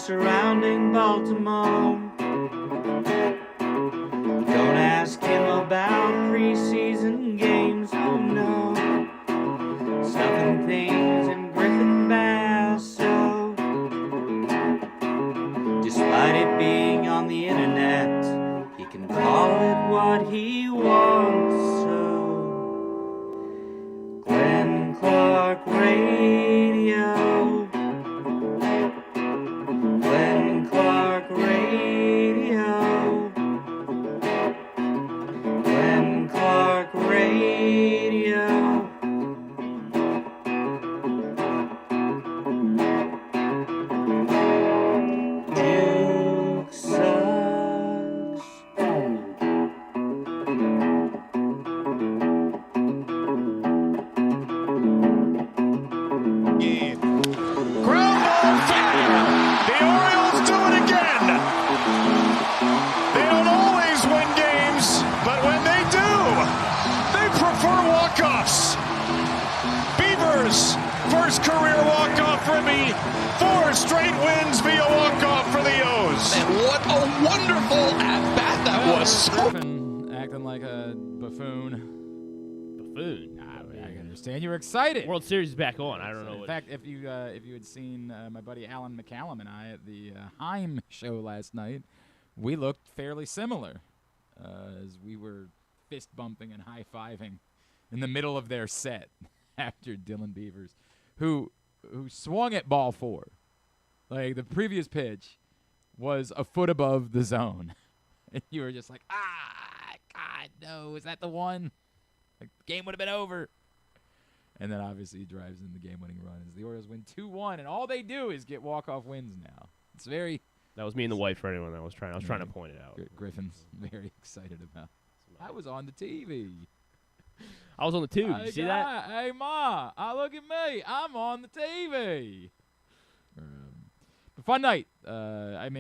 surrounding Baltimore. Don't ask him about preseason games, oh no. Stuffing things in Griffin Basso. Despite it being on the internet, he can call it what he wants, so Glenn Clark Radio. Glenn Clark Radio. Glenn Clark Radio. Duke sucks. Ground ball foul. The Orioles do it again. They don't always win games, but when they do, they prefer walk-offs. Beavers, first career walk-off for me. 4 straight wins via walk-off for the O's. And what a wonderful at-bat that was. Griffin acting like a buffoon. Buffoon. I understand you're excited. World Series is back on. I don't know. In fact, if you had seen my buddy Alan McCallum and I at the Heim show last night, we looked fairly similar as we were fist bumping and high fiving in the middle of their set after Dylan Beavers, who swung at ball 4. Like the previous pitch was a foot above the zone, and you were just like, God, no, is that the one? Like, the game would have been over. And then obviously he drives in the game-winning run as the Orioles win 2-1, and all they do is get walk-off wins now. It's very. That was me and the wife for anyone that was trying. I was trying to point it out. Griffin's very excited about. I was on the TV. I was on the tube. Did you see that? Hey Ma, look at me. I'm on the TV. But fun night. I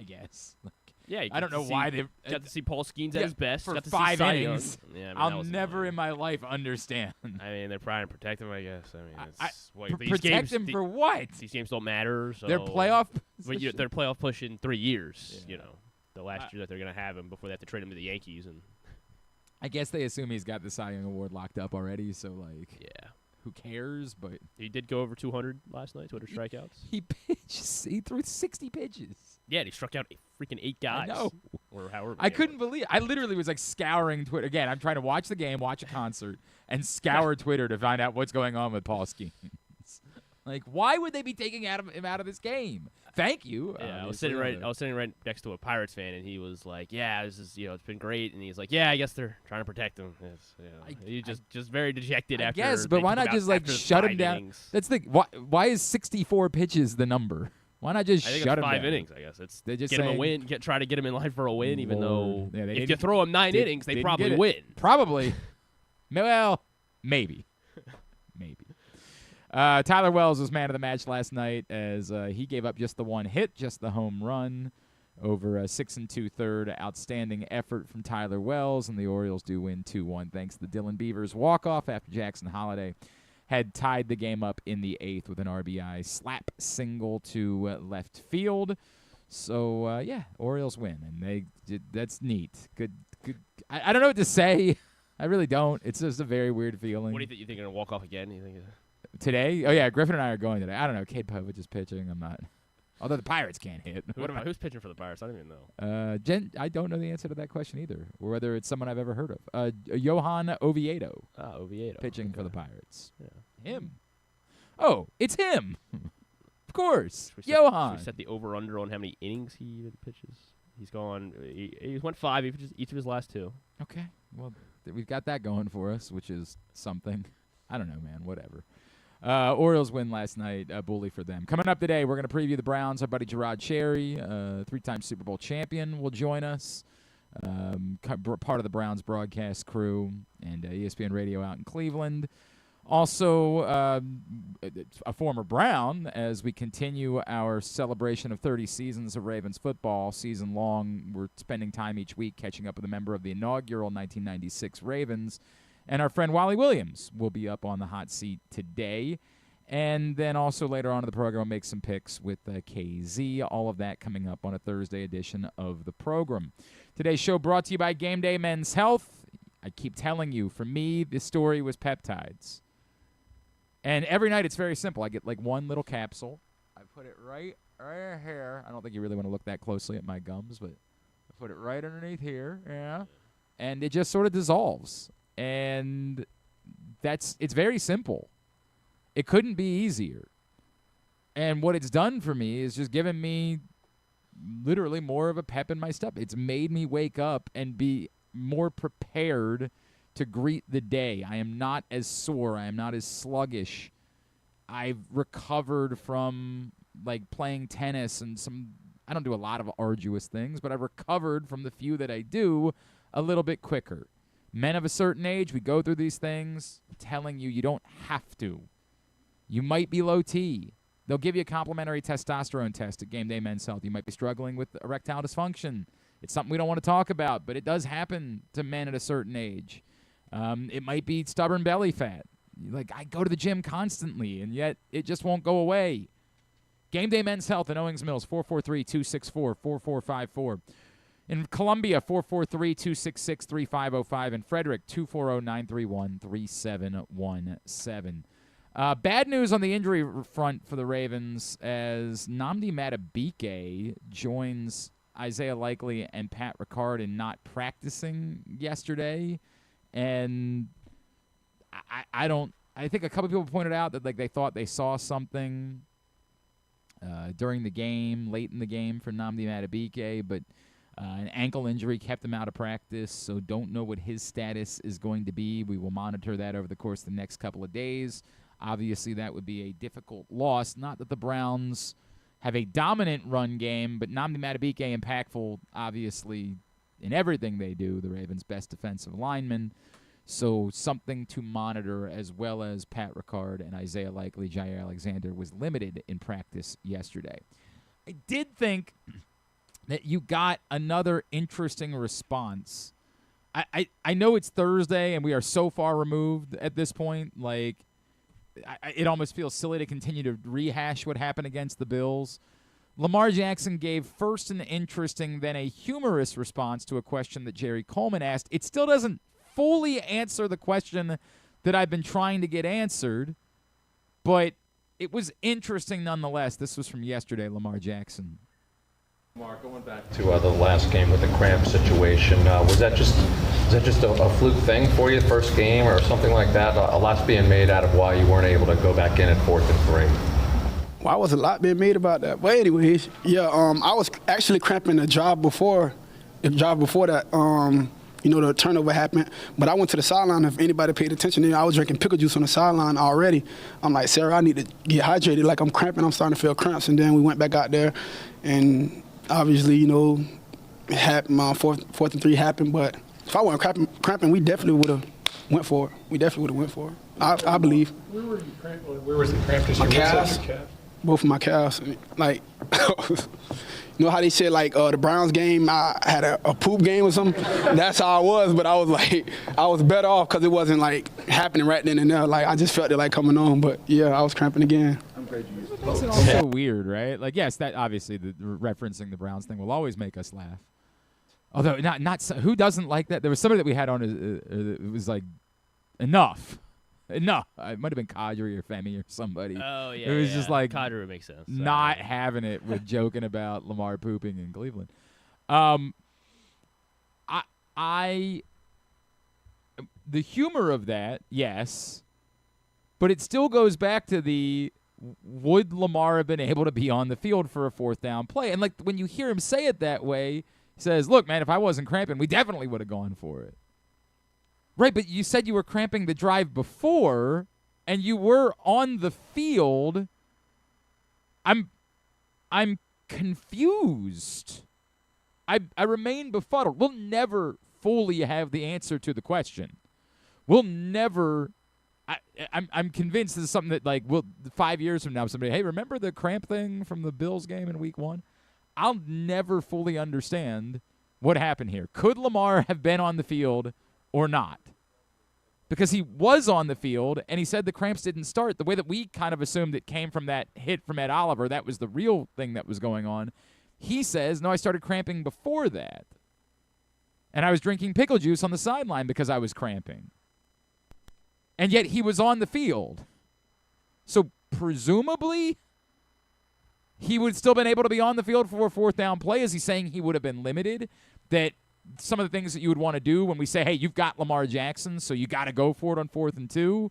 guess. Yeah, I don't know why they got to see Paul Skeens at his best. For got to 5 see innings. Yeah, I'll never in my life understand. I mean, they're trying to protect him, I guess. I mean, it's protect him for what? These games don't matter. So They're playoff. But they're playoff push in 3 years. Yeah. You know, the last year that they're going to have him before they have to trade him to the Yankees. And I guess they assume he's got the Cy Young Award locked up already. So yeah. Who cares? But he did go over 200 last night, 200 strikeouts. He threw 60 pitches. Yeah, and he struck out freaking 8 guys. I know. Or however. I couldn't believe. I literally was like scouring Twitter. Again, I'm trying to watch the game, watch a concert, and scour Twitter to find out what's going on with Paul Skeens. Like, why would they be taking him out of this game? Thank you. Yeah, I was sitting right next to a Pirates fan, and he was like, "Yeah, this is it's been great." And he's like, "Yeah, I guess they're trying to protect him." He just very dejected after. Yes, but why not just shut him down? Innings. That's the why is 64 pitches the number? Why not just shut him down? 5 innings, I guess. It's they're just get him a win. Try to get him in line for a win, even though if you throw him 9 innings, they probably win. Probably. Well, maybe. Tyler Wells was man of the match last night as he gave up just the 1 hit, just the home run over a 6 2/3 outstanding effort from Tyler Wells, and the Orioles do win 2-1 thanks to Dylan Beavers' walk-off after Jackson Holliday had tied the game up in the 8th with an RBI slap single to left field. So, Orioles win, and that's neat. Good. I don't know what to say. I really don't. It's just a very weird feeling. What do you think? You think they're going to walk off again? You think today? Oh, yeah, Griffin and I are going today. I don't know. Cade Povich is pitching. I'm not. Although the Pirates can't hit. Who's pitching for the Pirates? I don't even know. I don't know the answer to that question either, or whether it's someone I've ever heard of. Johan Oviedo. Oviedo. Pitching for the Pirates. Yeah. Him. Oh, it's him. Of course. Johan. Should we set the over-under on how many innings he even pitches? He's gone. He's went 5 each of his last 2. Okay. Well, we've got that going for us, which is something. I don't know, man. Whatever. Orioles win last night. Bully for them. Coming up today, we're going to preview the Browns. Our buddy Gerard Cherry, 3-time Super Bowl champion, will join us. Part of the Browns broadcast crew and ESPN Radio out in Cleveland. Also, a former Brown, as we continue our celebration of 30 seasons of Ravens football. Season long, we're spending time each week catching up with a member of the inaugural 1996 Ravens. And our friend Wally Williams will be up on the hot seat today. And then also later on in the program, I'll make some picks with KZ. All of that coming up on a Thursday edition of the program. Today's show brought to you by Game Day Men's Health. I keep telling you, for me, the story was peptides. And every night it's very simple. I get like one little capsule. I put it right here. I don't think you really want to look that closely at my gums, but I put it right underneath here. Yeah. And it just sort of dissolves. And it's very simple. It couldn't be easier. And what it's done for me is just given me literally more of a pep in my step. It's made me wake up and be more prepared to greet the day. I am not as sore. I am not as sluggish. I've recovered from like playing tennis and I don't do a lot of arduous things, but I've recovered from the few that I do a little bit quicker. Men of a certain age, we go through these things. I'm telling you, you don't have to. You might be low T. They'll give you a complimentary testosterone test at Game Day Men's Health. You might be struggling with erectile dysfunction. It's something we don't want to talk about, but it does happen to men at a certain age. It might be stubborn belly fat. Like, I go to the gym constantly, and yet it just won't go away. Game Day Men's Health in Owings Mills, 443-264-4454. In Columbia, 443-266-3505. In Frederick, 240-931-3717. Bad news on the injury front for the Ravens as Nnamdi Madubuike joins Isaiah Likely and Pat Ricard in not practicing yesterday. And I think a couple people pointed out that like they thought they saw something during the game, late in the game for Nnamdi Madubuike, but an ankle injury kept him out of practice, so don't know what his status is going to be. We will monitor that over the course of the next couple of days. Obviously, that would be a difficult loss. Not that the Browns have a dominant run game, but Nnamdi Madubuike impactful, obviously, in everything they do, the Ravens' best defensive lineman. So something to monitor, as well as Pat Ricard and Isaiah Likely. Jair Alexander was limited in practice yesterday. I did think that you got another interesting response. I know it's Thursday, and we are so far removed at this point, like, it almost feels silly to continue to rehash what happened against the Bills. Lamar Jackson gave first an interesting, then a humorous response to a question that Jerry Coleman asked. It still doesn't fully answer the question that I've been trying to get answered, but it was interesting nonetheless. This was from yesterday, Lamar Jackson. Mark, going back to the last game with the cramp situation, was that just a fluke thing for you, first game, or something like that? A lot's being made out of why you weren't able to go back in at 4th and 3. Well, was a lot being made about that. But anyways, yeah, I was actually cramping the drive before that. The turnover happened. But I went to the sideline. If anybody paid attention, I was drinking pickle juice on the sideline already. I'm like, Sarah, I need to get hydrated. Like, I'm cramping. I'm starting to feel cramps. And then we went back out there, and obviously, it happened. 4th and 3 happened. But if I wasn't cramping, we definitely would have went for it. I believe. Where were you cramping? Where was the cramp issue? My calves. Both of my calves. Like, you know how they said, like, the Browns game, I had a poop game or something? That's how I was, but I was, like, I was better off because it wasn't, like, happening right then and there. Like, I just felt it, like, coming on. But, yeah, I was cramping again. I'm glad you used it. It's also weird, right? Like, yes, that obviously the referencing the Browns thing will always make us laugh. Although, not who doesn't like that? There was somebody that we had on, it was like, enough. It might have been Kadri or Femi or somebody. Oh, yeah. It was just like Kadri would make sense. Not having it with joking about Lamar pooping in Cleveland. The humor of that, yes, but it still goes back to would Lamar have been able to be on the field for a 4th down play? And like when you hear him say it that way, he says, "Look, man, if I wasn't cramping, we definitely would have gone for it." Right, but you said you were cramping the drive before, and you were on the field. I'm confused. I remain befuddled. We'll never fully have the answer to the question. We'll never. I'm convinced this is something that, like, 5 years from now, somebody, hey, remember the cramp thing from the Bills game in Week 1? I'll never fully understand what happened here. Could Lamar have been on the field or not? because he was on the field, and he said the cramps didn't start. The way that we kind of assumed it came from that hit from Ed Oliver, that was the real thing that was going on. He says, no, I started cramping before that. And I was drinking pickle juice on the sideline because I was cramping. And yet he was on the field. So presumably he would still been able to be on the field for a fourth down play. Is he saying he would have been limited? That some of the things that you would want to do when we say, hey, you've got Lamar Jackson, so you got to go for it on 4th and 2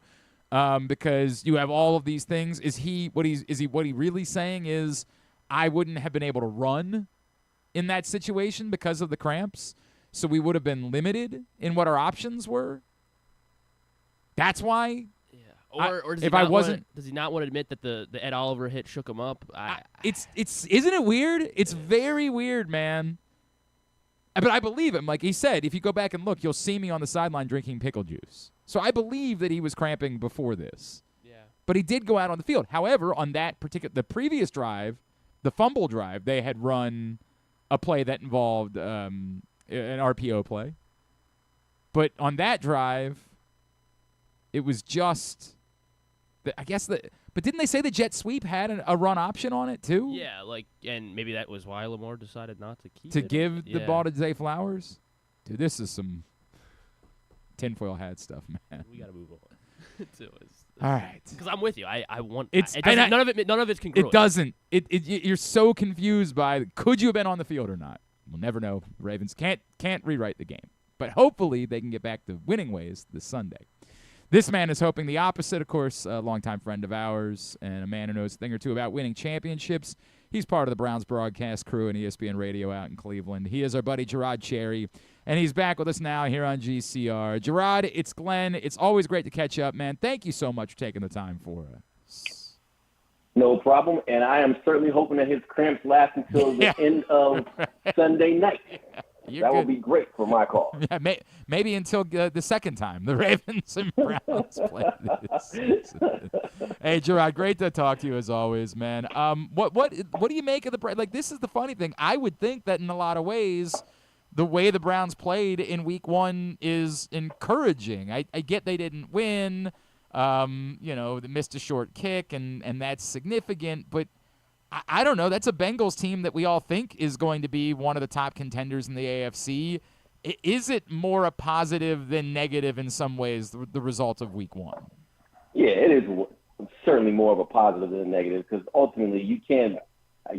because you have all of these things. Is he what he really saying is I wouldn't have been able to run in that situation because of the cramps? So we would have been limited in what our options were. That's why. Yeah. Or does he not want to admit that the Ed Oliver hit shook him up? It's isn't it weird? It's very weird, man. But I believe him. Like he said, if you go back and look, you'll see me on the sideline drinking pickle juice. So I believe that he was cramping before this. Yeah. But he did go out on the field. However, on the previous drive, the fumble drive, they had run a play that involved an RPO play. But on that drive, it was just, but didn't they say the jet sweep had a run option on it too? Yeah, and maybe that was why Lamar decided not to keep it. To give the ball to Zay Flowers? Dude, this is some tinfoil hat stuff, man. We got to move on. All right. Because I'm with you. I want none of it's congruent. It doesn't. You're so confused by could you have been on the field or not? We'll never know. Ravens can't rewrite the game. But hopefully they can get back to winning ways this Sunday. This man is hoping the opposite, of course, a longtime friend of ours and a man who knows a thing or two about winning championships. He's part of the Browns broadcast crew and ESPN Radio out in Cleveland. He is our buddy Gerard Cherry, and he's back with us now here on GCR. Gerard, it's Glenn. It's always great to catch up, man. Thank you so much for taking the time for us. No problem, and I am certainly hoping that his cramps last until the end of Sunday night. That would be great for my call. Yeah, maybe until the second time the Ravens and Browns play this season. Hey, Gerard, great to talk to you as always, man. What do you make of the like? This is the funny thing. I would think that in a lot of ways, the way the Browns played in Week 1 is encouraging. I get they didn't win. They missed a short kick, and that's significant, but I don't know. That's a Bengals team that we all think is going to be one of the top contenders in the AFC. Is it more a positive than negative in some ways, the result of Week 1? Yeah, it is certainly more of a positive than a negative because ultimately you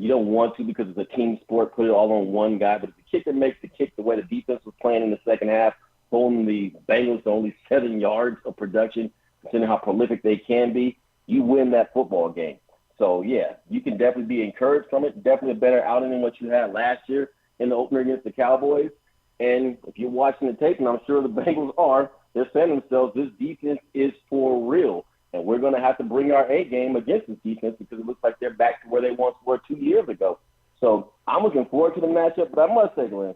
don't want to because it's a team sport, put it all on one guy. But if the kicker makes the kick the way the defense was playing in the second half, holding the Bengals to only 7 yards of production, considering how prolific they can be, you win that football game. So, yeah, you can definitely be encouraged from it. Definitely a better outing than what you had last year in the opener against the Cowboys. And if you're watching the tape, and I'm sure the Bengals are, they're saying to themselves, this defense is for real. And we're going to have to bring our A game against this defense because it looks like they're back to where they once were 2 years ago. So I'm looking forward to the matchup. But I must say, Glenn,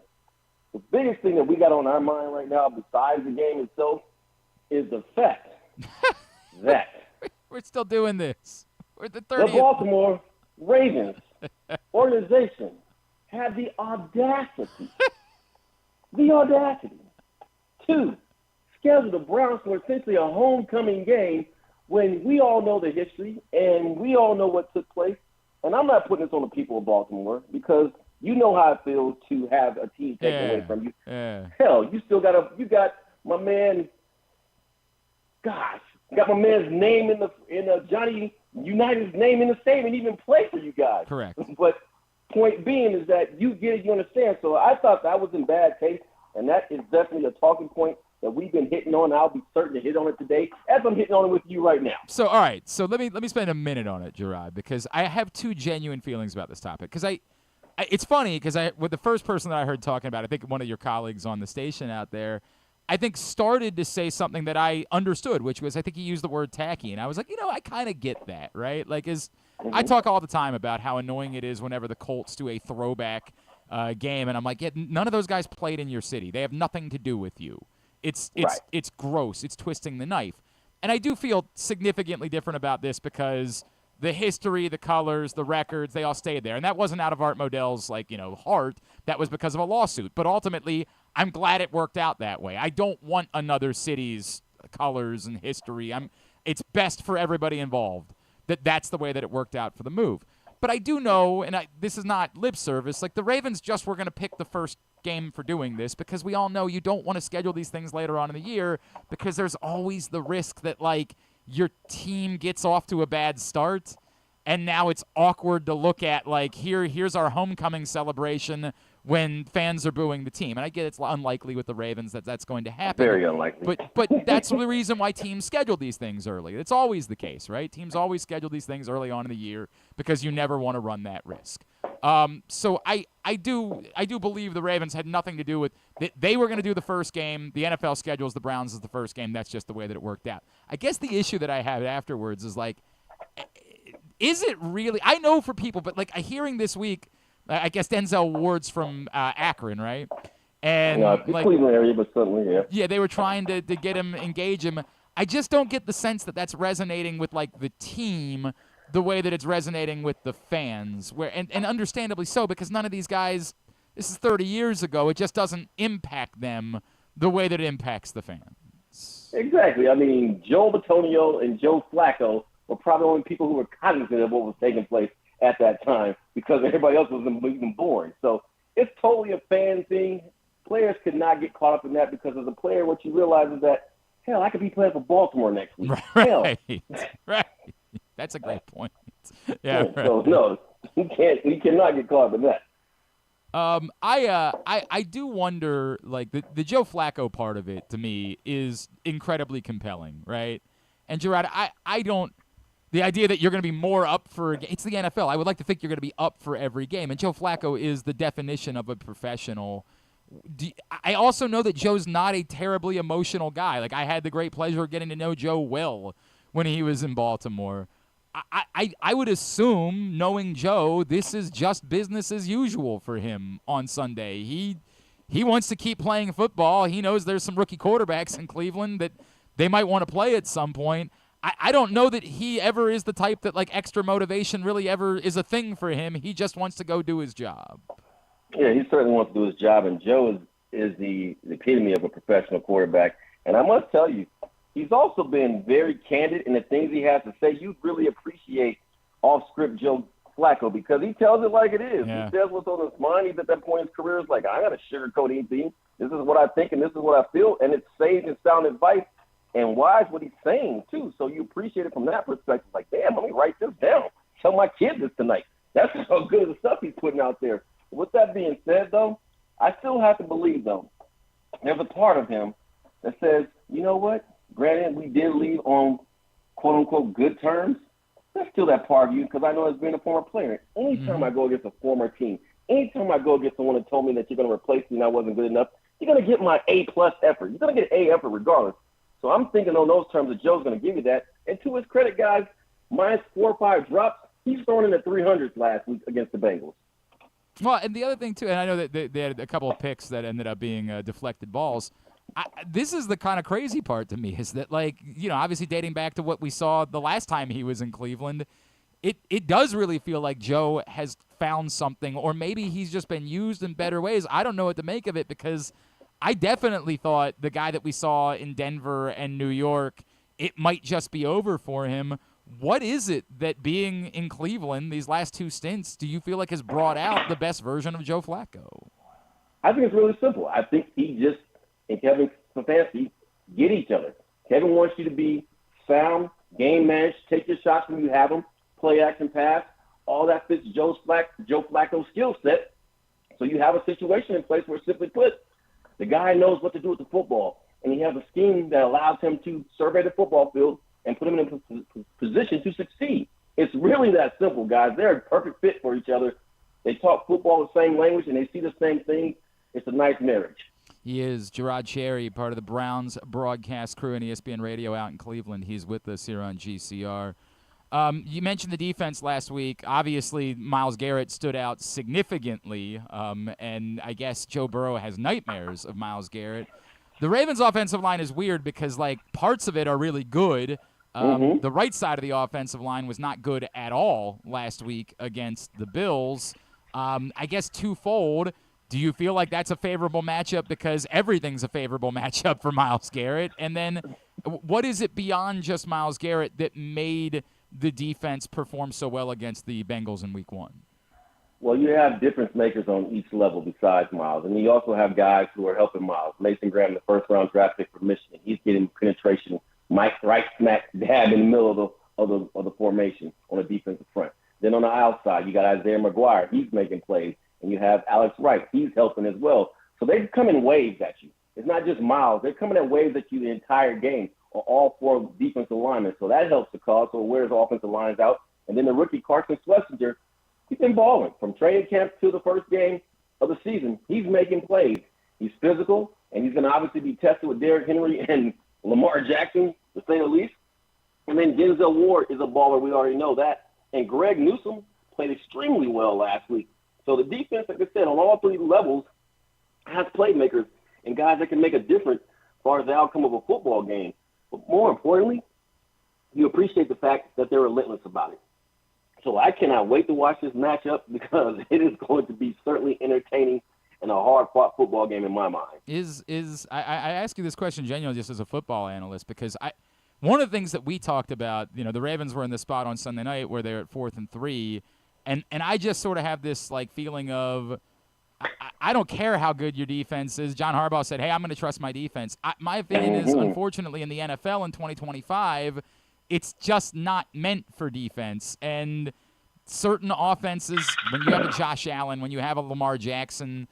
the biggest thing that we got on our mind right now besides the game itself is the fact that we're still doing this. We're the The Baltimore Ravens organization had the audacity to schedule the Browns for essentially a homecoming game when we all know the history and we all know what took place. And I'm not putting this on the people of Baltimore because you know how it feels to have a team taken away from you. Yeah. Hell, you got my man. Gosh, got my man's name in Johnny United's name in the stadium and even play for you guys. Correct. But point being is that you get it, you understand. So I thought that was in bad taste, and that is definitely a talking point that we've been hitting on. I'll be certain to hit on it today as I'm hitting on it with you right now. So, all right. So let me spend a minute on it, Gerard, because I have two genuine feelings about this topic. Because it's funny because with the first person that I heard talking about, I think one of your colleagues on the station out there, I think started to say something that I understood, which was I think he used the word tacky. And I was like, I kind of get that, right? Like I talk all the time about how annoying it is whenever the Colts do a throwback game. And I'm like, none of those guys played in your city. They have nothing to do with you. It's gross. It's twisting the knife. And I do feel significantly different about this because the history, the colors, the records, they all stayed there. And that wasn't out of Art Modell's, heart. That was because of a lawsuit. But ultimately, I'm glad it worked out that way. I don't want another city's colors and history. It's best for everybody involved that's the way that it worked out for the move. But I do know, and this is not lip service, like the Ravens just were going to pick the first game for doing this because we all know you don't want to schedule these things later on in the year because there's always the risk that, like, your team gets off to a bad start and now it's awkward to look at, like, here's our homecoming celebration when fans are booing the team. And I get it's unlikely with the Ravens that's going to happen. Very unlikely. But that's the reason why teams schedule these things early. It's always the case, right? Teams always schedule these things early on in the year because you never want to run that risk. So I do believe the Ravens had nothing to do with they were going to do the first game. The NFL schedules the Browns as the first game. That's just the way that it worked out. I guess the issue that I have afterwards is, like, is it really? I know for people, but, like, hearing this week, I guess Denzel Ward's from Akron, right? And like, Cleveland area, but certainly, yeah. Yeah, they were trying to engage him. I just don't get the sense that that's resonating with, like, the team the way that it's resonating with the fans, and understandably so, because none of these guys, this is 30 years ago, it just doesn't impact them the way that it impacts the fans. Exactly. I mean, Joe Batonio and Joe Flacco were probably the only people who were cognizant of what was taking place at that time because everybody else was even born. So it's totally a fan thing. Players could not get caught up in that because as a player, what you realize is that, hell, I could be playing for Baltimore next week. Right. Right. That's a great point. Yeah. Right. So no, we cannot get caught up in that. I do wonder, like, the Joe Flacco part of it to me is incredibly compelling, right? And Gerard, I don't. The idea that you're going to be more up for it's the NFL. I would like to think you're going to be up for every game. And Joe Flacco is the definition of a professional. I also know that Joe's not a terribly emotional guy. Like, I had the great pleasure of getting to know Joe well when he was in Baltimore. I would assume, knowing Joe, this is just business as usual for him on Sunday. He wants to keep playing football. He knows there's some rookie quarterbacks in Cleveland that they might want to play at some point. I don't know that he ever is the type that, like, extra motivation really ever is a thing for him. He just wants to go do his job. Yeah, he certainly wants to do his job, and Joe is the epitome of a professional quarterback. And I must tell you, he's also been very candid in the things he has to say. You'd really appreciate off-script Joe Flacco because he tells it like it is. Yeah. He says what's on his mind. He's at that point in his career. It's like, I got to sugarcoat anything. This is what I think and this is what I feel, and it's sage and sound advice. And wise what he's saying, too. So you appreciate it from that perspective. Like, damn, let me write this down. Tell my kids this tonight. That's how good of the stuff he's putting out there. With that being said, though, I still have to believe, though, there's a part of him that says, you know what? Granted, we did leave on, quote-unquote, good terms. There's still that part of you because I know as being a former player, anytime I go against a former team, anytime I go against someone that told me that you're going to replace me and I wasn't good enough, you're going to get my A-plus effort. You're going to get an A effort regardless. So I'm thinking on those terms that Joe's going to give you that. And to his credit, guys, minus 4 or 5 drops, he's throwing in the 300s last week against the Bengals. Well, and the other thing, too, and I know that they had a couple of picks that ended up being deflected balls. This is the kind of crazy part to me is that, like, you know, obviously dating back to what we saw the last time he was in Cleveland, it does really feel like Joe has found something, or maybe he's just been used in better ways. I don't know what to make of it because I definitely thought the guy that we saw in Denver and New York, it might just be over for him. What is it that being in Cleveland these last 2 stints do you feel like has brought out the best version of Joe Flacco? I think it's really simple. I think he just and Kevin Stefanski get each other. Kevin wants you to be sound, game managed, take your shots when you have them, play action pass. All that fits Joe Flacco's skill set. So you have a situation in place where, simply put, the guy knows what to do with the football, and he has a scheme that allows him to survey the football field and put him in a position to succeed. It's really that simple, guys. They're a perfect fit for each other. They talk football the same language, and they see the same thing. It's a nice marriage. He is Gerard Cherry, part of the Browns broadcast crew and ESPN Radio out in Cleveland. He's with us here on GCR. You mentioned the defense last week. Obviously, Myles Garrett stood out significantly, and I guess Joe Burrow has nightmares of Myles Garrett. The Ravens' offensive line is weird because, like, parts of it are really good. The right side of the offensive line was not good at all last week against the Bills. I guess twofold. Do you feel like that's a favorable matchup because everything's a favorable matchup for Myles Garrett? And then What is it beyond just Myles Garrett that made the defense perform so well against the Bengals in Week 1? Well, you have difference makers on each level besides Myles. And you also have guys who are helping Myles. Mason Graham, the first-round draft pick for Michigan, he's getting penetration right smack dab in the middle of the formation on the defensive front. Then on the outside, you got Isaiah McGuire. He's making plays. And you have Alex Wright. He's helping as well. So they come in waves at you. It's not just Myles. They're coming in waves at you the entire game on all 4 defensive linemen. So that helps the cause. So it wears offensive lines out. And then the rookie Carson Schlesinger, he's been balling from training camp to the first game of the season. He's making plays. He's physical, and he's going to obviously be tested with Derrick Henry and Lamar Jackson, to say the least. And then Denzel Ward is a baller. We already know that. And Greg Newsome played extremely well last week. So the defense, like I said, on all 3 levels has playmakers and guys that can make a difference as far as the outcome of a football game. But more importantly, you appreciate the fact that they're relentless about it. So I cannot wait to watch this matchup because it is going to be certainly entertaining and a hard-fought football game in my mind. I ask you this question genuinely just as a football analyst because one of the things that we talked about, the Ravens were in the spot on Sunday night where they're at 4th and 3, and I just sort of have this feeling of I don't care how good your defense is. John Harbaugh said, hey, I'm going to trust my defense. My opinion is, unfortunately, in the NFL in 2025, it's just not meant for defense. And certain offenses, when you have a Josh Allen, when you have a Lamar Jackson,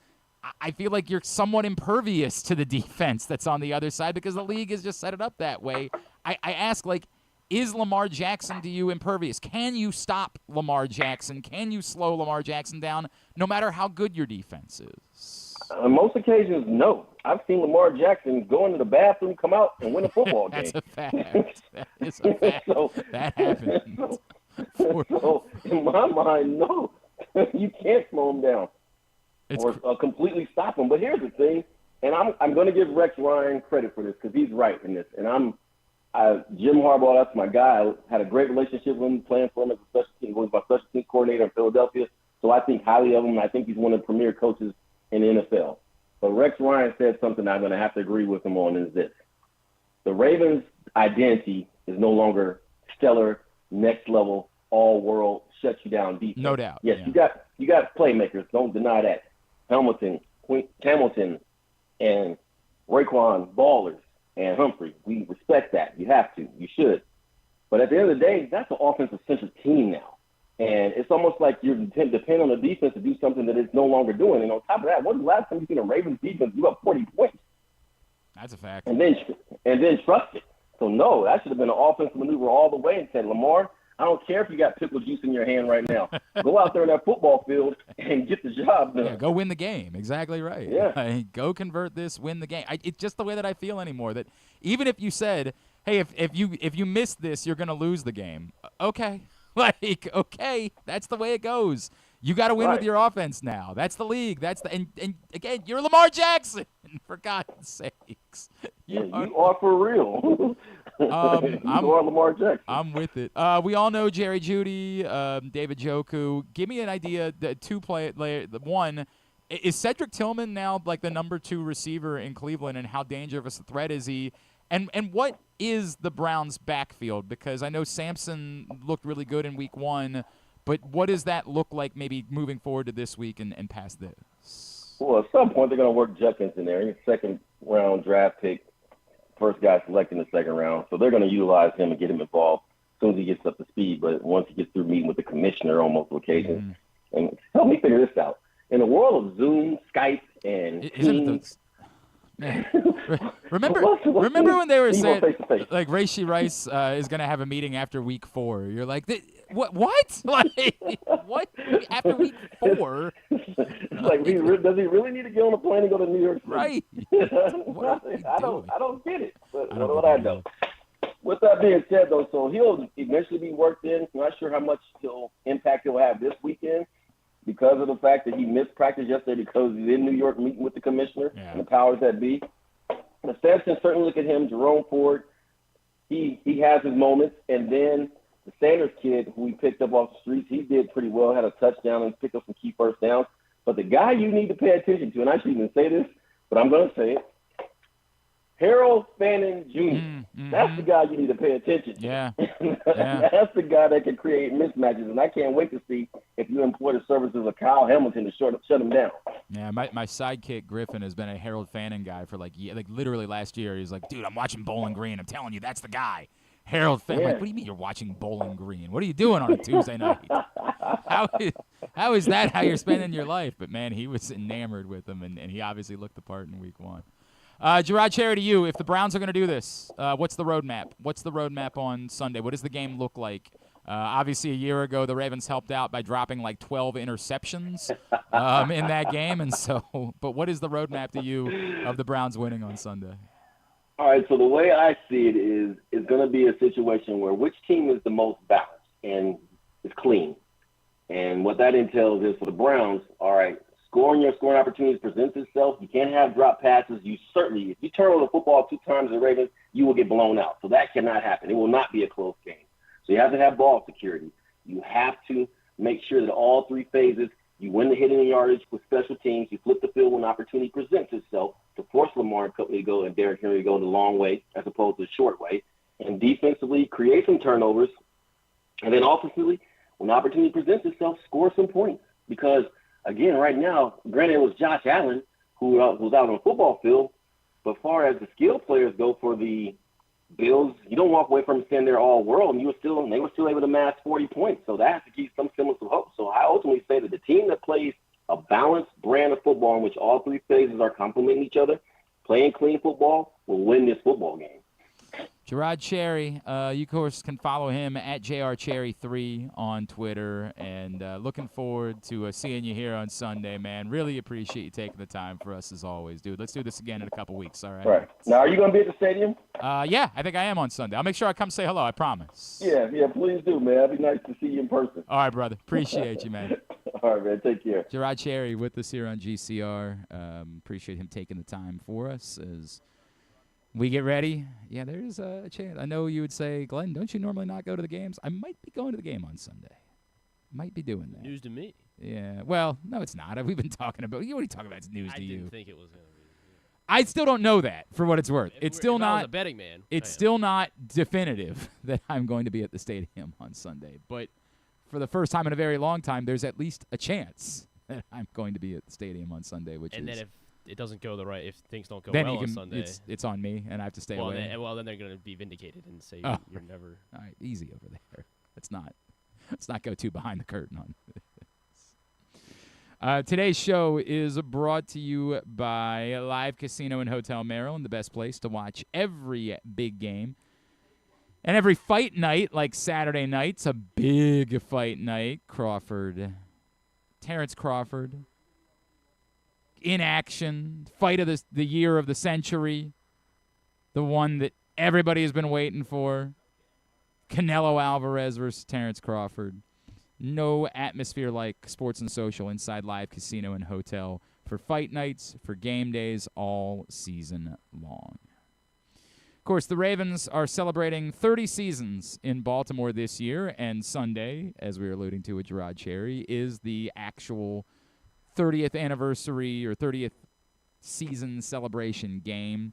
I feel like you're somewhat impervious to the defense that's on the other side because the league has just set it up that way. I ask, is Lamar Jackson to you impervious? Can you stop Lamar Jackson? Can you slow Lamar Jackson down no matter how good your defense is? On most occasions, no. I've seen Lamar Jackson go into the bathroom, come out, and win a football game. That's a fact. That is a fact. That happened. So, in my mind, no. You can't slow him down or completely stop him. But here's the thing, and I'm going to give Rex Ryan credit for this because he's right in this. And Jim Harbaugh, that's my guy. I had a great relationship with him, playing for him as a special team. He was my special team coordinator in Philadelphia. So I think highly of him, and I think he's one of the premier coaches in the NFL. But Rex Ryan said something I'm going to have to agree with him on is this. The Ravens' identity is no longer stellar, next level, all-world, shut-you-down defense. No doubt. Yes, yeah. you got playmakers. Don't deny that. Hamilton, and Raekwon, ballers, and Humphrey. We respect that. You have to. You should. But at the end of the day, that's an offensive-centric team now. And it's almost like you're depending on the defense to do something that it's no longer doing. And on top of that, when's the last time you seen a Ravens defense give up 40 points? That's a fact. And then trust it. So, no, that should have been an offensive maneuver all the way and said, Lamar, I don't care if you got pickle juice in your hand right now. Go out there in that football field and get the job done. Yeah, go win the game. Exactly right. Yeah. Go convert this, win the game. It's just the way that I feel anymore. That even if you said, hey, if you miss this, you're going to lose the game. Okay. Okay, that's the way it goes. You got to win with your offense now. That's the league. And again, you're Lamar Jackson, for God's sakes. You are for real. You are Lamar Jackson. I'm with it. We all know Jerry Jeudy, David Njoku. Give me an idea. One, is Cedric Tillman now the number 2 receiver in Cleveland, and how dangerous a threat is he? And what is the Browns' backfield? Because I know Sampson looked really good in Week 1, but what does that look like maybe moving forward to this week and past this? Well, at some point they're going to work Judkins in there. He's a second-round draft pick, first guy selected in the second round. So they're going to utilize him and get him involved as soon as he gets up to speed. But once he gets through meeting with the commissioner on multiple occasions, and help me figure this out. In the world of Zoom, Skype, and Teams, Remember when they were saying Rashee Rice is going to have a meeting after Week 4? You're like, what? What? After Week 4? It's does he really need to get on a plane and go to New York City? Right. I don't get it. But what do I know? With that being said, though, so he'll eventually be worked in. I'm not sure how much impact he'll have this weekend, because of the fact that he missed practice yesterday because he's in New York meeting with the commissioner and the powers that be. But Sampson, certainly look at him. Jerome Ford, he has his moments. And then the Sanders kid, who we picked up off the streets, he did pretty well, had a touchdown and picked up some key first downs. But the guy you need to pay attention to, and I shouldn't even say this, but I'm going to say it, Harold Fannin Jr. That's the guy you need to pay attention to. Yeah. That's the guy that can create mismatches, and I can't wait to see if you employ the services of Kyle Hamilton to shut him down. Yeah, my sidekick Griffin has been a Harold Fannin guy for like literally last year. He's like, dude, I'm watching Bowling Green. I'm telling you, that's the guy. Harold Fannin. Yeah. Like, what do you mean you're watching Bowling Green? What are you doing on a Tuesday night? How is that how you're spending your life? But, man, he was enamored with him, and he obviously looked the part in week 1. Gerard Cherry, to you, if the Browns are going to do this, what's the roadmap? What's the roadmap on Sunday? What does the game look like? Obviously, a year ago, the Ravens helped out by dropping like 12 interceptions in that game. And so, but what is the roadmap to you of the Browns winning on Sunday? All right, so the way I see it is it's going to be a situation where which team is the most balanced and is clean. And what that entails is for the Browns, all right, your scoring opportunities presents itself. You can't have drop passes. You certainly, if you turn over the football 2 times as Ravens, you will get blown out. So that cannot happen. It will not be a close game. So you have to have ball security. You have to make sure that all 3 phases, you win the hitting and yardage with special teams. You flip the field when opportunity presents itself to force Lamar and company to go and Derrick Henry to go the long way as opposed to the short way. And defensively, create some turnovers. And then offensively, when opportunity presents itself, score some points. Because, again, right now, granted it was Josh Allen who was out on the football field, but as far as the skill players go for the Bills, you don't walk away from them saying they're all world, and they were still able to amass 40 points. So that has to keep some semblance of hope. So I ultimately say that the team that plays a balanced brand of football in which all 3 phases are complementing each other, playing clean football, will win this football game. Gerard Cherry, you, of course, can follow him at JRCherry3 on Twitter. And looking forward to seeing you here on Sunday, man. Really appreciate you taking the time for us as always, dude. Let's do this again in a couple weeks, all right? Right. Now, are you going to be at the stadium? Yeah, I think I am on Sunday. I'll make sure I come say hello, I promise. Yeah, please do, man. It'd be nice to see you in person. All right, brother. Appreciate you, man. All right, man. Take care. Gerard Cherry with us here on GCR. Appreciate him taking the time for us as we get ready. Yeah, there's a chance. I know you would say, Glenn, don't you normally not go to the games? I might be going to the game on Sunday. Might be doing that. News to me. Yeah. Well, no, it's not. We've been talking about. What are you talking about? It's news to you. I didn't think it was going to be. I still don't know that, for what it's worth. It's still if I not was a betting man. It's still not definitive that I'm going to be at the stadium on Sunday. But for the first time in a very long time, there's at least a chance that I'm going to be at the stadium on Sunday. And then if it doesn't go if things don't go then well on Sunday, it's on me, and I have to stay away. Then they're going to be vindicated and say you're never. All right, easy over there. Let's not go too behind the curtain on this. Today's show is brought to you by Live Casino and Hotel Maryland, the best place to watch every big game. And every fight night, like Saturday night's a big fight night. Terrence Crawford, in action, fight of the year of the century, the one that everybody has been waiting for. Canelo Alvarez versus Terrence Crawford. No atmosphere like Sports and Social inside Live Casino and Hotel for fight nights, for game days, all season long. Of course, the Ravens are celebrating 30 seasons in Baltimore this year, and Sunday, as we were alluding to with Gerard Cherry, is the actual 30th anniversary or 30th season celebration game.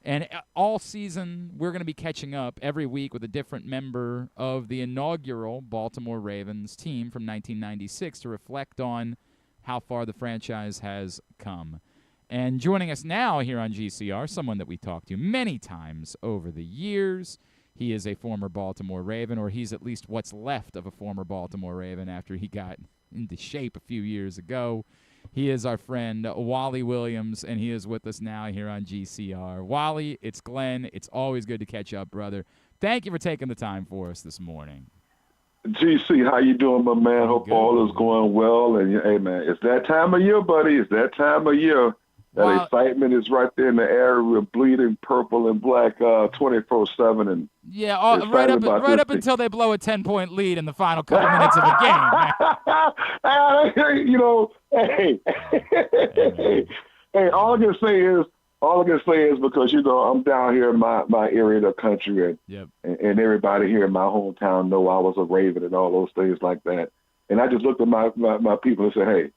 And all season, we're going to be catching up every week with a different member of the inaugural Baltimore Ravens team from 1996 to reflect on how far the franchise has come. And joining us now here on GCR, someone that we talked to many times over the years. He is a former Baltimore Raven, or he's at least what's left of a former Baltimore Raven after he got into shape a few years ago. He is our friend Wally Williams, and he is with us now here on GCR. Wally, it's Glenn. It's always good to catch up, brother. Thank you for taking the time for us this morning. GC, how you doing, my man? Hope all is going well. And hey, man, it's that time of year, buddy. It's that time of year. That excitement is right there in the air. We're bleeding purple and black 24/7, and yeah, right up until they blow a 10-point lead in the final couple minutes of the game. You know, hey, all I can say is because I'm down here in my area of the country, and everybody here in my hometown know I was a Raven and all those things like that. And I just looked at my people and said, hey,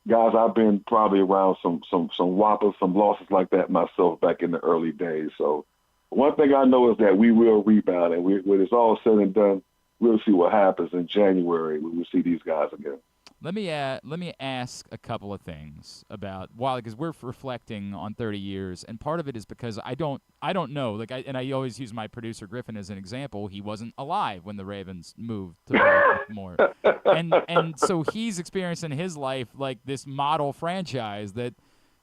guys, I've been probably around some whoppers, some losses like that myself back in the early days. So one thing I know is that we will rebound, and when it's all said and done, we'll see what happens in January when we see these guys again. Let me ask a couple of things about Wally, because we're reflecting on 30 years, and part of it is because I don't know. I always use my producer Griffin as an example. He wasn't alive when the Ravens moved to Baltimore, and so he's experienced in his life like this model franchise that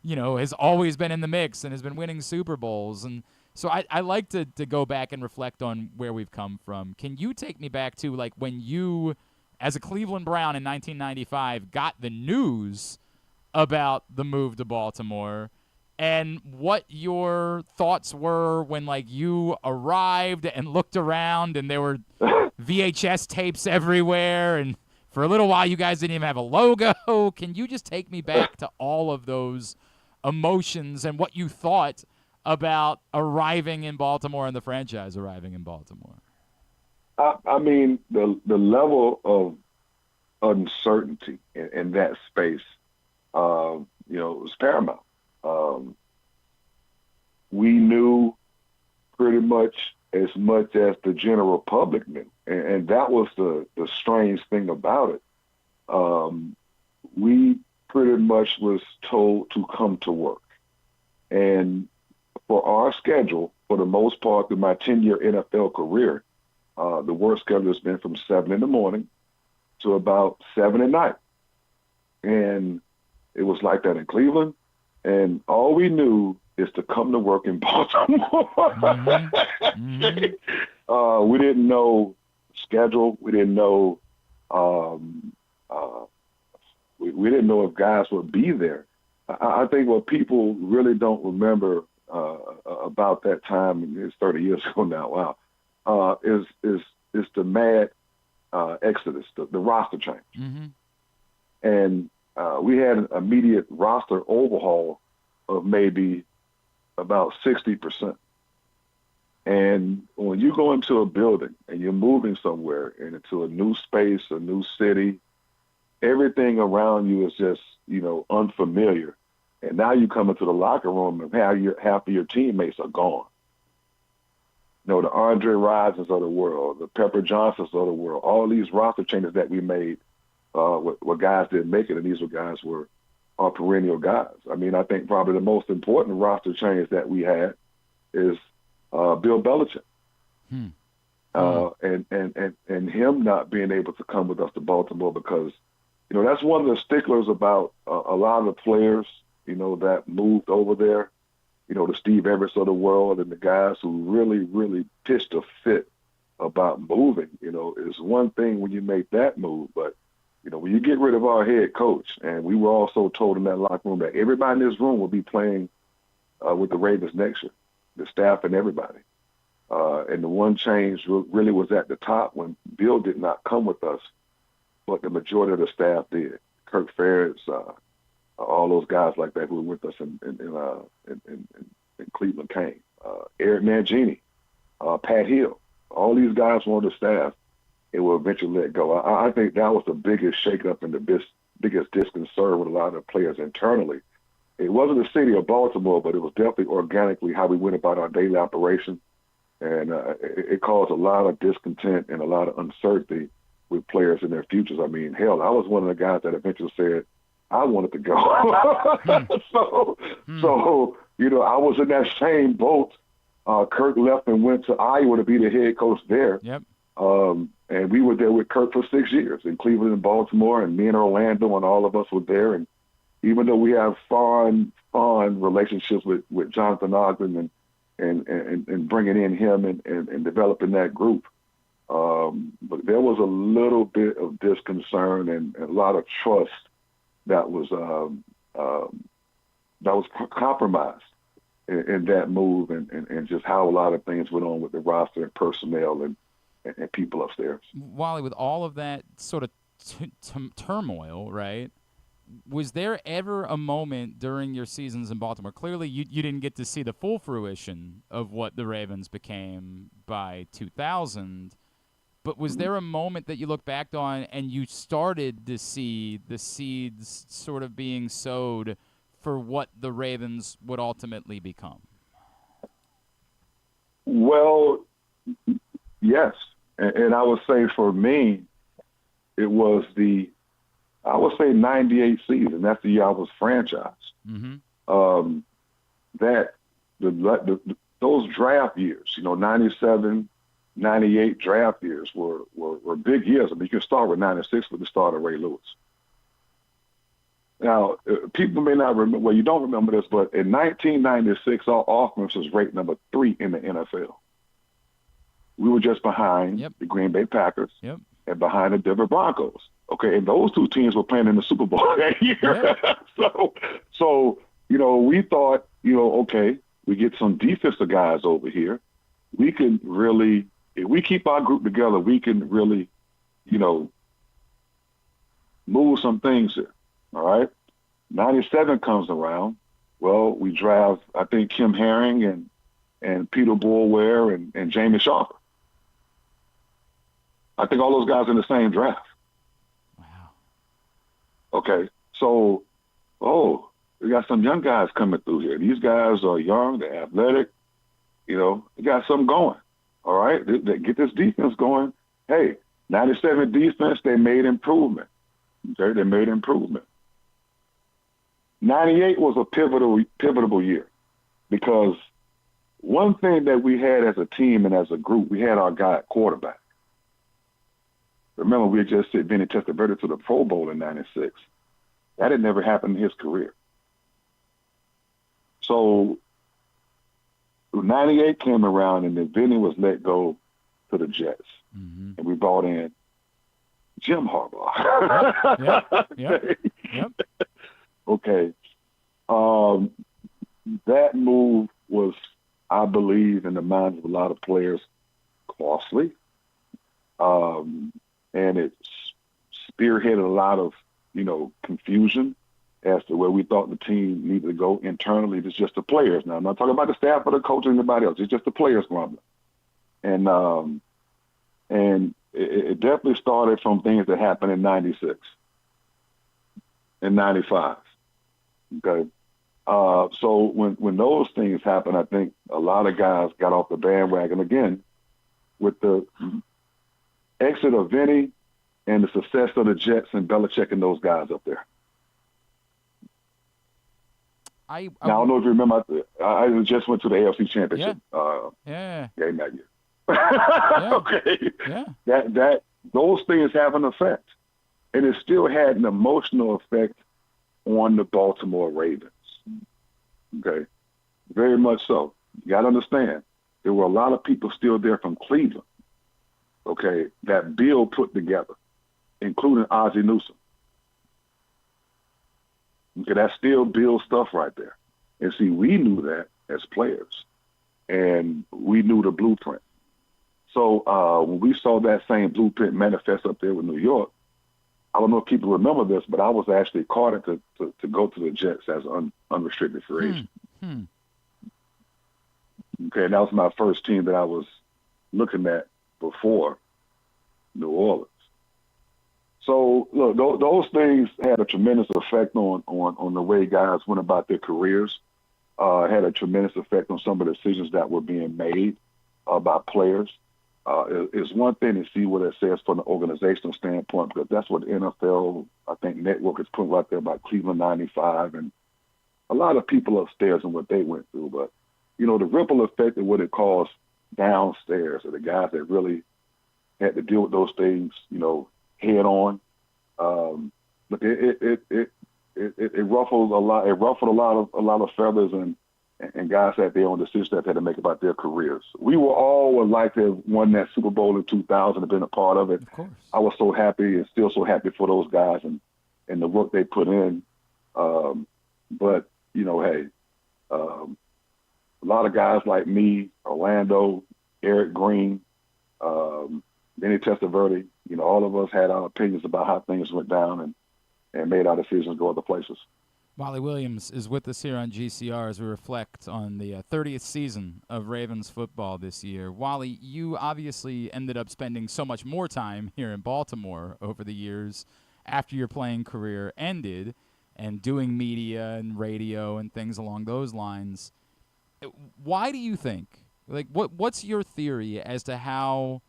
has always been in the mix and has been winning Super Bowls, and so I like to go back and reflect on where we've come from. Can you take me back to like when you, as a Cleveland Brown in 1995, got the news about the move to Baltimore, and what your thoughts were when like you arrived and looked around and there were VHS tapes everywhere, and for a little while you guys didn't even have a logo. Can you just take me back to all of those emotions and what you thought about arriving in Baltimore and the franchise arriving in Baltimore? I mean, the level of uncertainty in that space, was paramount. We knew pretty much as the general public knew, and that was the strange thing about it. We pretty much was told to come to work, and for our schedule, for the most part, through my 10-year NFL career, the work schedule has been from 7 in the morning to about 7 at night. And it was like that in Cleveland. And all we knew is to come to work in Baltimore. We didn't know schedule. We didn't know we didn't know if guys would be there. I think what people really don't remember about that time, it's 30 years ago now, wow, is the mad exodus, the roster change. Mm-hmm. And we had an immediate roster overhaul of maybe about 60%. And when you go into a building and you're moving somewhere and into a new space, a new city, everything around you is just, unfamiliar. And now you come into the locker room and half of your teammates are gone. The Andre Risons of the world, the Pepper Johnsons of the world, all these roster changes that we made where guys didn't make it, and these guys were our perennial guys. I mean, I think probably the most important roster change that we had is Bill Belichick. And him not being able to come with us to Baltimore because, that's one of the sticklers about a lot of the players, that moved over there, the Steve Everett's of the world and the guys who really, really pitched a fit about moving, is one thing when you make that move. But, when you get rid of our head coach, and we were also told in that locker room that everybody in this room will be playing with the Ravens next year, the staff and everybody. And the one change really was at the top when Bill did not come with us, but the majority of the staff did. Kirk Ferentz, all those guys like that who were with us in Cleveland came. Eric Mangini, Pat Hill, all these guys were on the staff and will eventually let go. I think that was the biggest shakeup and the biggest disconcert with a lot of the players internally. It wasn't the city of Baltimore, but it was definitely organically how we went about our daily operation. And it caused a lot of discontent and a lot of uncertainty with players in their futures. I mean, hell, I was one of the guys that eventually said I wanted to go. So, I was in that same boat. Kirk left and went to Iowa to be the head coach there. Yep. And we were there with Kirk for 6 years in Cleveland and Baltimore, and me and Orlando and all of us were there. And even though we have fond relationships with Jonathan Ogden and bringing in him and developing that group, but there was a little bit of disconcern and a lot of trust that was compromised in that move and just how a lot of things went on with the roster and personnel and people upstairs. Wally, with all of that sort of turmoil, right, was there ever a moment during your seasons in Baltimore? Clearly, you didn't get to see the full fruition of what the Ravens became by 2000, But was there a moment that you look back on and you started to see the seeds sort of being sowed for what the Ravens would ultimately become? Well, yes. And I would say for me, it was I would say 98 season. That's the year I was franchised. Mm-hmm. Those draft years, 97, 98 draft years were big years. I mean, you can start with 96 with the start of Ray Lewis. Now, people may not remember, well, you don't remember this, but in 1996, our offense was ranked number 3 in the NFL. We were just behind the Green Bay Packers and behind the Denver Broncos. Okay, and those two teams were playing in the Super Bowl that year. So, we thought, okay, we get some defensive guys over here. We can really, if we keep our group together, we can really, move some things here. All right. 97 comes around. Well, we draft, I think, Kim Herring and Peter Boulware and Jamie Sharper. I think all those guys in the same draft. Wow. Okay. So, we got some young guys coming through here. These guys are young, they're athletic, they got something going. All right. They get this defense going. Hey, 97 defense, they made improvement. Okay. They made improvement. 98 was a pivotal year because one thing that we had as a team and as a group, we had our guy at quarterback. Remember, we had just sent Vinny Testaverde to the Pro Bowl in 96. That had never happened in his career. So 98 came around and then Vinny was let go to the Jets. Mm-hmm. And we brought in Jim Harbaugh. Yep. Okay. That move was, I believe, in the minds of a lot of players, costly. And it spearheaded a lot of, confusion as to where we thought the team needed to go internally. It's just the players. Now, I'm not talking about the staff or the coach or anybody else. It's just the players grumbling. And it definitely started from things that happened in 96 and 95. Okay. So when those things happened, I think a lot of guys got off the bandwagon again with the exit of Vinny and the success of the Jets and Belichick and those guys up there. I don't know if you remember, I just went to the AFC Championship game that year. Okay. Yeah. That those things have an effect. And it still had an emotional effect on the Baltimore Ravens. Okay. Very much so. You got to understand, there were a lot of people still there from Cleveland, okay, that Bill put together, including Ozzie Newsome. Okay, that's still Bill's stuff right there. And see, we knew that as players, and we knew the blueprint. So when we saw that same blueprint manifest up there with New York, I don't know if people remember this, but I was actually carded to go to the Jets as unrestricted free agent. Okay, and that was my first team that I was looking at before New Orleans. So, look, those things had a tremendous effect on the way guys went about their careers. Had a tremendous effect on some of the decisions that were being made by players. It's one thing to see what it says from an organizational standpoint, because that's what the NFL, I think, network is putting right there about Cleveland 95 and a lot of people upstairs and what they went through. But, the ripple effect of what it caused downstairs are the guys that really had to deal with those things, head on. But it ruffled a lot. It ruffled a lot of feathers and guys had their own decisions that they had to make about their careers. We were all would like to have won that Super Bowl in 2000 and been a part of it. Of course. I was so happy and still so happy for those guys and the work they put in. But hey, a lot of guys like me, Orlando, Eric Green, Vinny Testaverde, all of us had our opinions about how things went down and made our decisions go other places. Wally Williams is with us here on GCR as we reflect on the 30th season of Ravens football this year. Wally, you obviously ended up spending so much more time here in Baltimore over the years after your playing career ended and doing media and radio and things along those lines. Why do you think, what's your theory as to how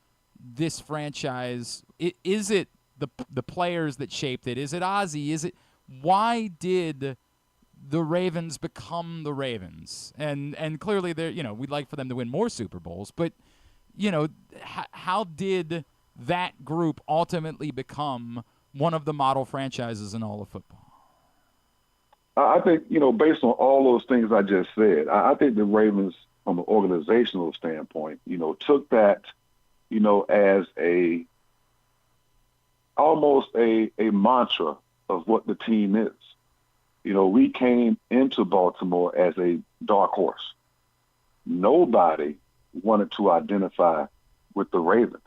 this franchise, is it the players that shaped it? Is it Ozzie? Why did the Ravens become the Ravens? And clearly, we'd like for them to win more Super Bowls, but how did that group ultimately become one of the model franchises in all of football? I think, based on all those things I just said, I think the Ravens, from an organizational standpoint, took that, as almost a mantra of what the team is. We came into Baltimore as a dark horse. Nobody wanted to identify with the Ravens.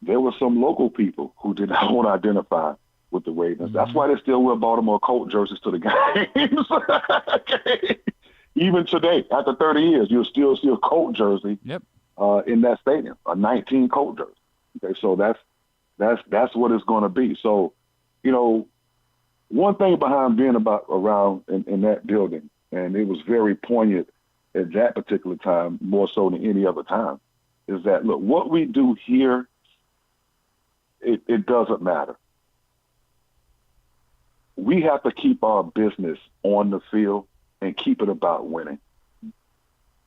There were some local people who did not want to identify with the Ravens. Mm-hmm. That's why they still wear Baltimore Colt jerseys to the games. Okay. Even today, after 30 years, you'll still see a Colt jersey in that stadium, a 19 Colt jersey. Okay, so that's what it's going to be. So, one thing behind being around in that building, and it was very poignant at that particular time, more so than any other time, is that, look, what we do here, it doesn't matter. We have to keep our business on the field and keep it about winning.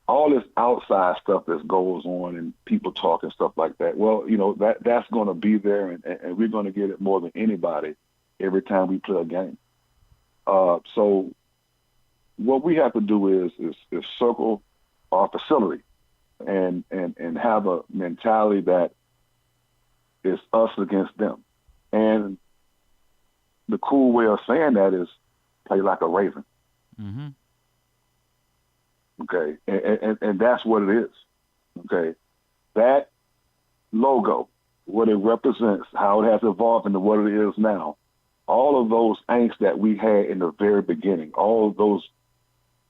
All this outside stuff that goes on and people talk and stuff like that, well, that's going to be there, and we're going to get it more than anybody every time we play a game. So what we have to do is circle our facility and have a mentality that is us against them. And the cool way of saying that is play like a Raven. Mm-hmm. Okay, and that's what it is. Okay, that logo, what it represents, how it has evolved into what it is now, all of those angst that we had in the very beginning, all of those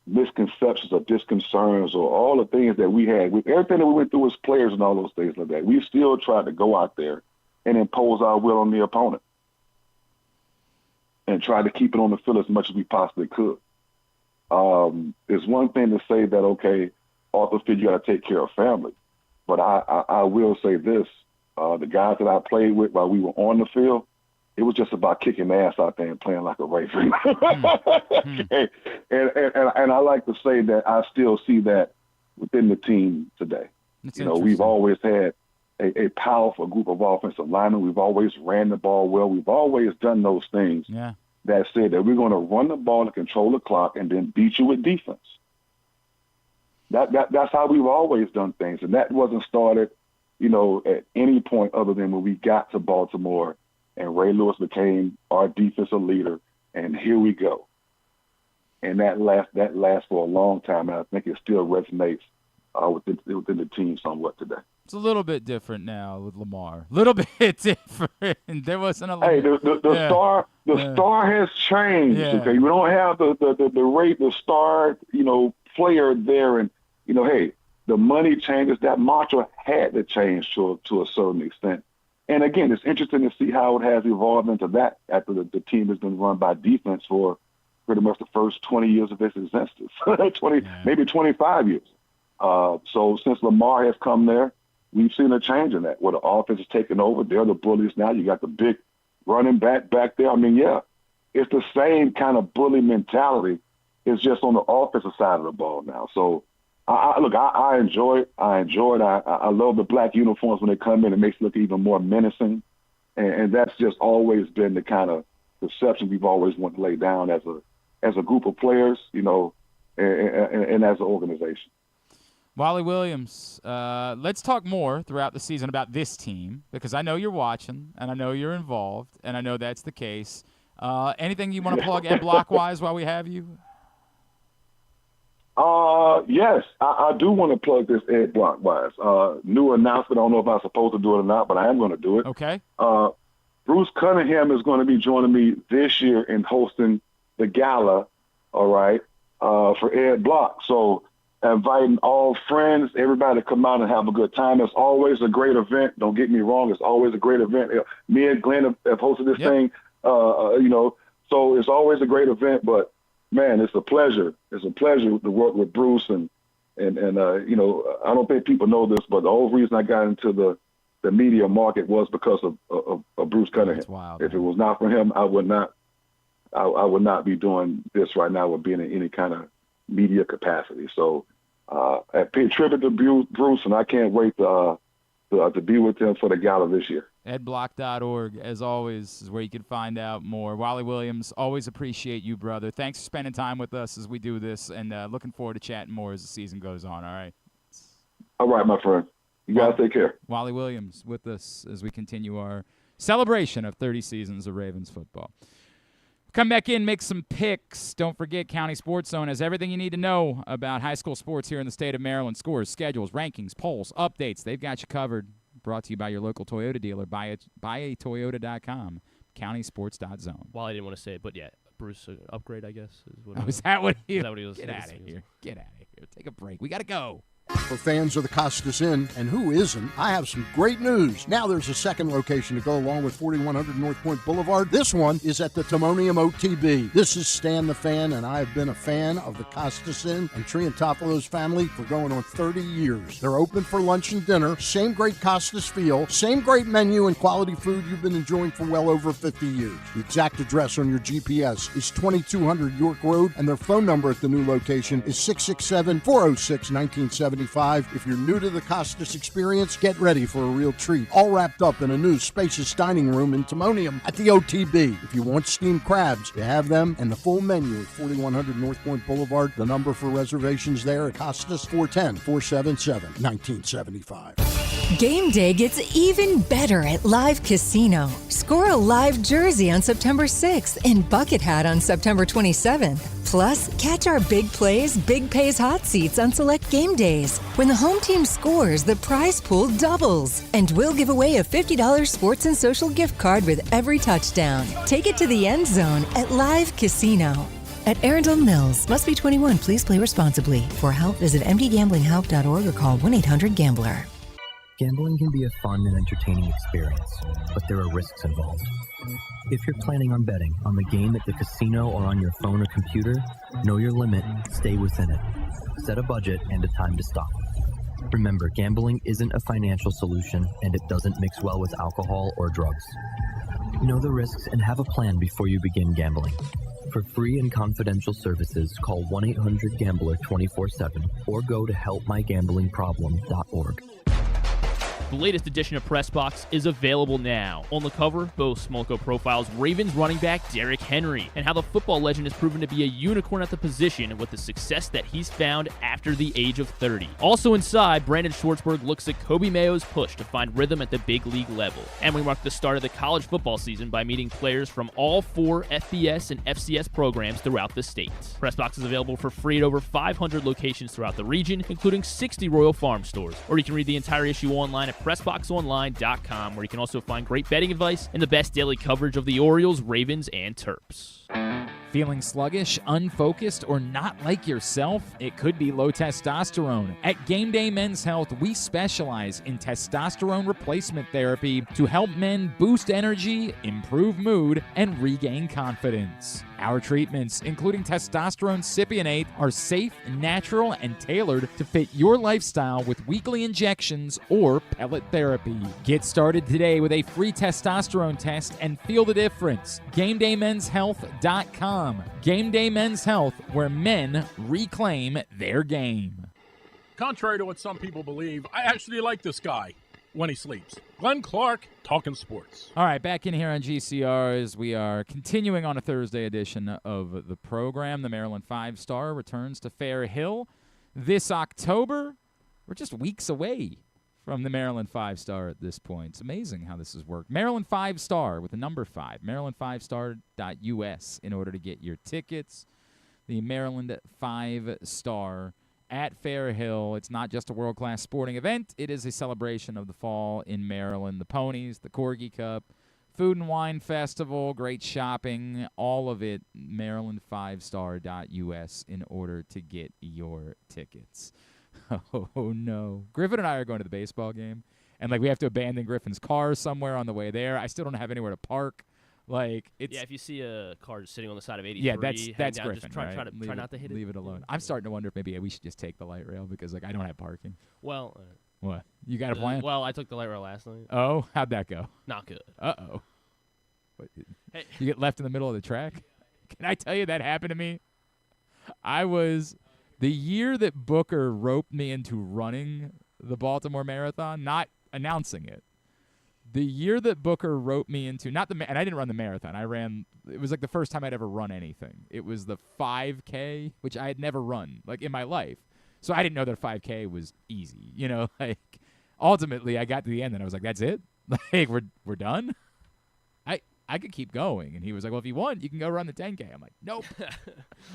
misconceptions or disconcerts or all the things that we had, with everything that we went through as players and all those things like that, we still tried to go out there and impose our will on the opponent and try to keep it on the field as much as we possibly could. It's one thing to say that, okay, off the field, you got to take care of family. But I will say this, the guys that I played with while we were on the field, it was just about kicking ass out there and playing like a Raven. Okay. And I like to say that I still see that within the team today. We've always had a powerful group of offensive linemen. We've always ran the ball well. We've always done those things that said that we're going to run the ball and control the clock and then beat you with defense. That's how we've always done things. And that wasn't started, at any point other than when we got to Baltimore and Ray Lewis became our defensive leader, and here we go. And that lasts for a long time, and I think it still resonates within the team somewhat today. It's a little bit different now with Lamar. A little bit different. There wasn't a. Hey, the star has changed. Yeah. Okay, we don't have the star player there, and hey, the money changes. That mantra had to change to a certain extent. And again, it's interesting to see how it has evolved into that after the team has been run by defense for pretty much the first 20 years of its existence, maybe 25 years. So since Lamar has come there, we've seen a change in that, where the offense is taking over. They're the bullies now. You got the big running back there. I mean, it's the same kind of bully mentality. It's just on the offensive side of the ball now. So, I enjoy it. I love the black uniforms when they come in. It makes it look even more menacing. And that's just always been the kind of perception we've always wanted to lay down as a group of players, and as an organization. Wally Williams, let's talk more throughout the season about this team, because I know you're watching, and I know you're involved, and I know that's the case. Anything you want to plug Ed Block-wise while we have you? Yes, I do want to plug this Ed Block-wise. New announcement. I don't know if I'm supposed to do it or not, but I am going to do it. Okay. Bruce Cunningham is going to be joining me this year in hosting the gala, all right, for Ed Block. So inviting all friends, everybody to come out and have a good time. It's always a great event. Don't get me wrong. It's always a great event. Me and Glenn have hosted this thing, so it's always a great event. But, man, it's a pleasure. It's a pleasure to work with Bruce. And I don't think people know this, but the whole reason I got into the media market was because of Bruce Cunningham. That's wild, if it was not for him, I would not be doing this right now, with being in any kind of media capacity. So I pay tribute to Bruce, and I can't wait to be with him for the gala this year. Edblock.org, as always, is where you can find out more. Wally Williams, always appreciate you, brother. Thanks for spending time with us as we do this, and looking forward to chatting more as the season goes on, all right? All right, my friend. You guys take care. Wally Williams with us as we continue our celebration of 30 seasons of Ravens football. Come back in, make some picks. Don't forget, County Sports Zone has everything you need to know about high school sports here in the state of Maryland. Scores, schedules, rankings, polls, updates. They've got you covered. Brought to you by your local Toyota dealer. Buyatoyota.com. Countysports.zone. Well, I didn't want to say it, but yeah, Bruce upgrade, I guess. Is that what he was? Get out of here. Get out of here. Take a break. We got to go. For fans of the Costas Inn, and who isn't, I have some great news. Now there's a second location to go along with 4100 North Point Boulevard. This one is at the Timonium OTB. This is Stan the Fan, and I have been a fan of the Costas Inn and Triantafalo's family for going on 30 years. They're open for lunch and dinner, same great Costas feel, same great menu and quality food you've been enjoying for well over 50 years. The exact address on your GPS is 2200 York Road, and their phone number at the new location is 667-406-1970. If you're new to the Costas experience, get ready for a real treat. All wrapped up in a new spacious dining room in Timonium at the OTB. If you want steamed crabs, you have them, and the full menu at 4100 North Point Boulevard. The number for reservations there at Costas, 410-477-1975. Game day gets even better at Live Casino. Score a live jersey on September 6th and bucket hat on September 27th. Plus, catch our big plays, big pays hot seats on select game days. When the home team scores, the prize pool doubles. And we'll give away a $50 sports and social gift card with every touchdown. Take it to the end zone at Live Casino. At Arundel Mills, must be 21. Please play responsibly. For help, visit mdgamblinghelp.org or call 1-800-GAMBLER. Gambling can be a fun and entertaining experience, but there are risks involved. If you're planning on betting on the game at the casino or on your phone or computer, know your limit, stay within it. Set a budget and a time to stop. Remember, gambling isn't a financial solution, and it doesn't mix well with alcohol or drugs. Know the risks and have a plan before you begin gambling. For free and confidential services, call 1-800-GAMBLER 24/7 or go to helpmygamblingproblem.org. The latest edition of Press Box is available now. On the cover, Bo Smolko profiles Ravens running back Derrick Henry and how the football legend has proven to be a unicorn at the position with the success that he's found after the age of 30. Also inside, Brandon Schwartzberg looks at Kobe Mayo's push to find rhythm at the big league level. And we mark the start of the college football season by meeting players from all 4 FBS and FCS programs throughout the state. Press Box is available for free at over 500 locations throughout the region, including 60 Royal Farm stores. Or you can read the entire issue online at PressBoxOnline.com, where you can also find great betting advice and the best daily coverage of the Orioles, Ravens, and Terps. Feeling sluggish, unfocused, or not like yourself? It could be low testosterone. At Game Day Men's Health, we specialize in testosterone replacement therapy to help men boost energy, improve mood, and regain confidence. Our treatments, including testosterone cypionate, are safe, natural, and tailored to fit your lifestyle with weekly injections or pellet therapy. Get started today with a free testosterone test and feel the difference. GameDayMen'sHealth.com. Game Day Men's Health, where men reclaim their game. Contrary to what some people believe, I actually like this guy when he sleeps. Glenn Clark, talking sports. All right, back in here on GCR as we are continuing on a Thursday edition of the program. The Maryland 5-Star returns to Fair Hill this October. We're just weeks away from the Maryland 5-Star at this point. It's amazing how this has worked. Maryland 5-Star with the number 5, maryland5star.us in order to get your tickets. The Maryland 5-Star at Fair Hill. It's not just a world-class sporting event. It is a celebration of the fall in Maryland. The Ponies, the Corgi Cup, Food and Wine Festival, great shopping, all of it, Maryland5star.us in order to get your tickets. Oh, no. Griffin and I are going to the baseball game, and, like, we have to abandon Griffin's car somewhere on the way there. I still don't have anywhere to park. Like, it's... Yeah, if you see a car just sitting on the side of 83, yeah, that's down, Griffin, just try not to hit it. Leave it alone. I'm starting to wonder if maybe we should just take the light rail because, like, I don't have parking. Well... What? You got a plan? Well, I took the light rail last night. Oh? How'd that go? Not good. Uh-oh. What, hey. You get left in the middle of the track? Can I tell you that happened to me? The year that Booker roped me into running the Baltimore Marathon, not announcing it. The year that Booker roped me into, and I didn't run the marathon. It was like the first time I'd ever run anything. It was the 5K, which I had never run, like, in my life. So I didn't know that 5K was easy, you know. Like, ultimately, I got to the end and I was like, "That's it? Like, we're done." I could keep going, and he was like, "Well, if you want, you can go run the 10K." I'm like, "Nope."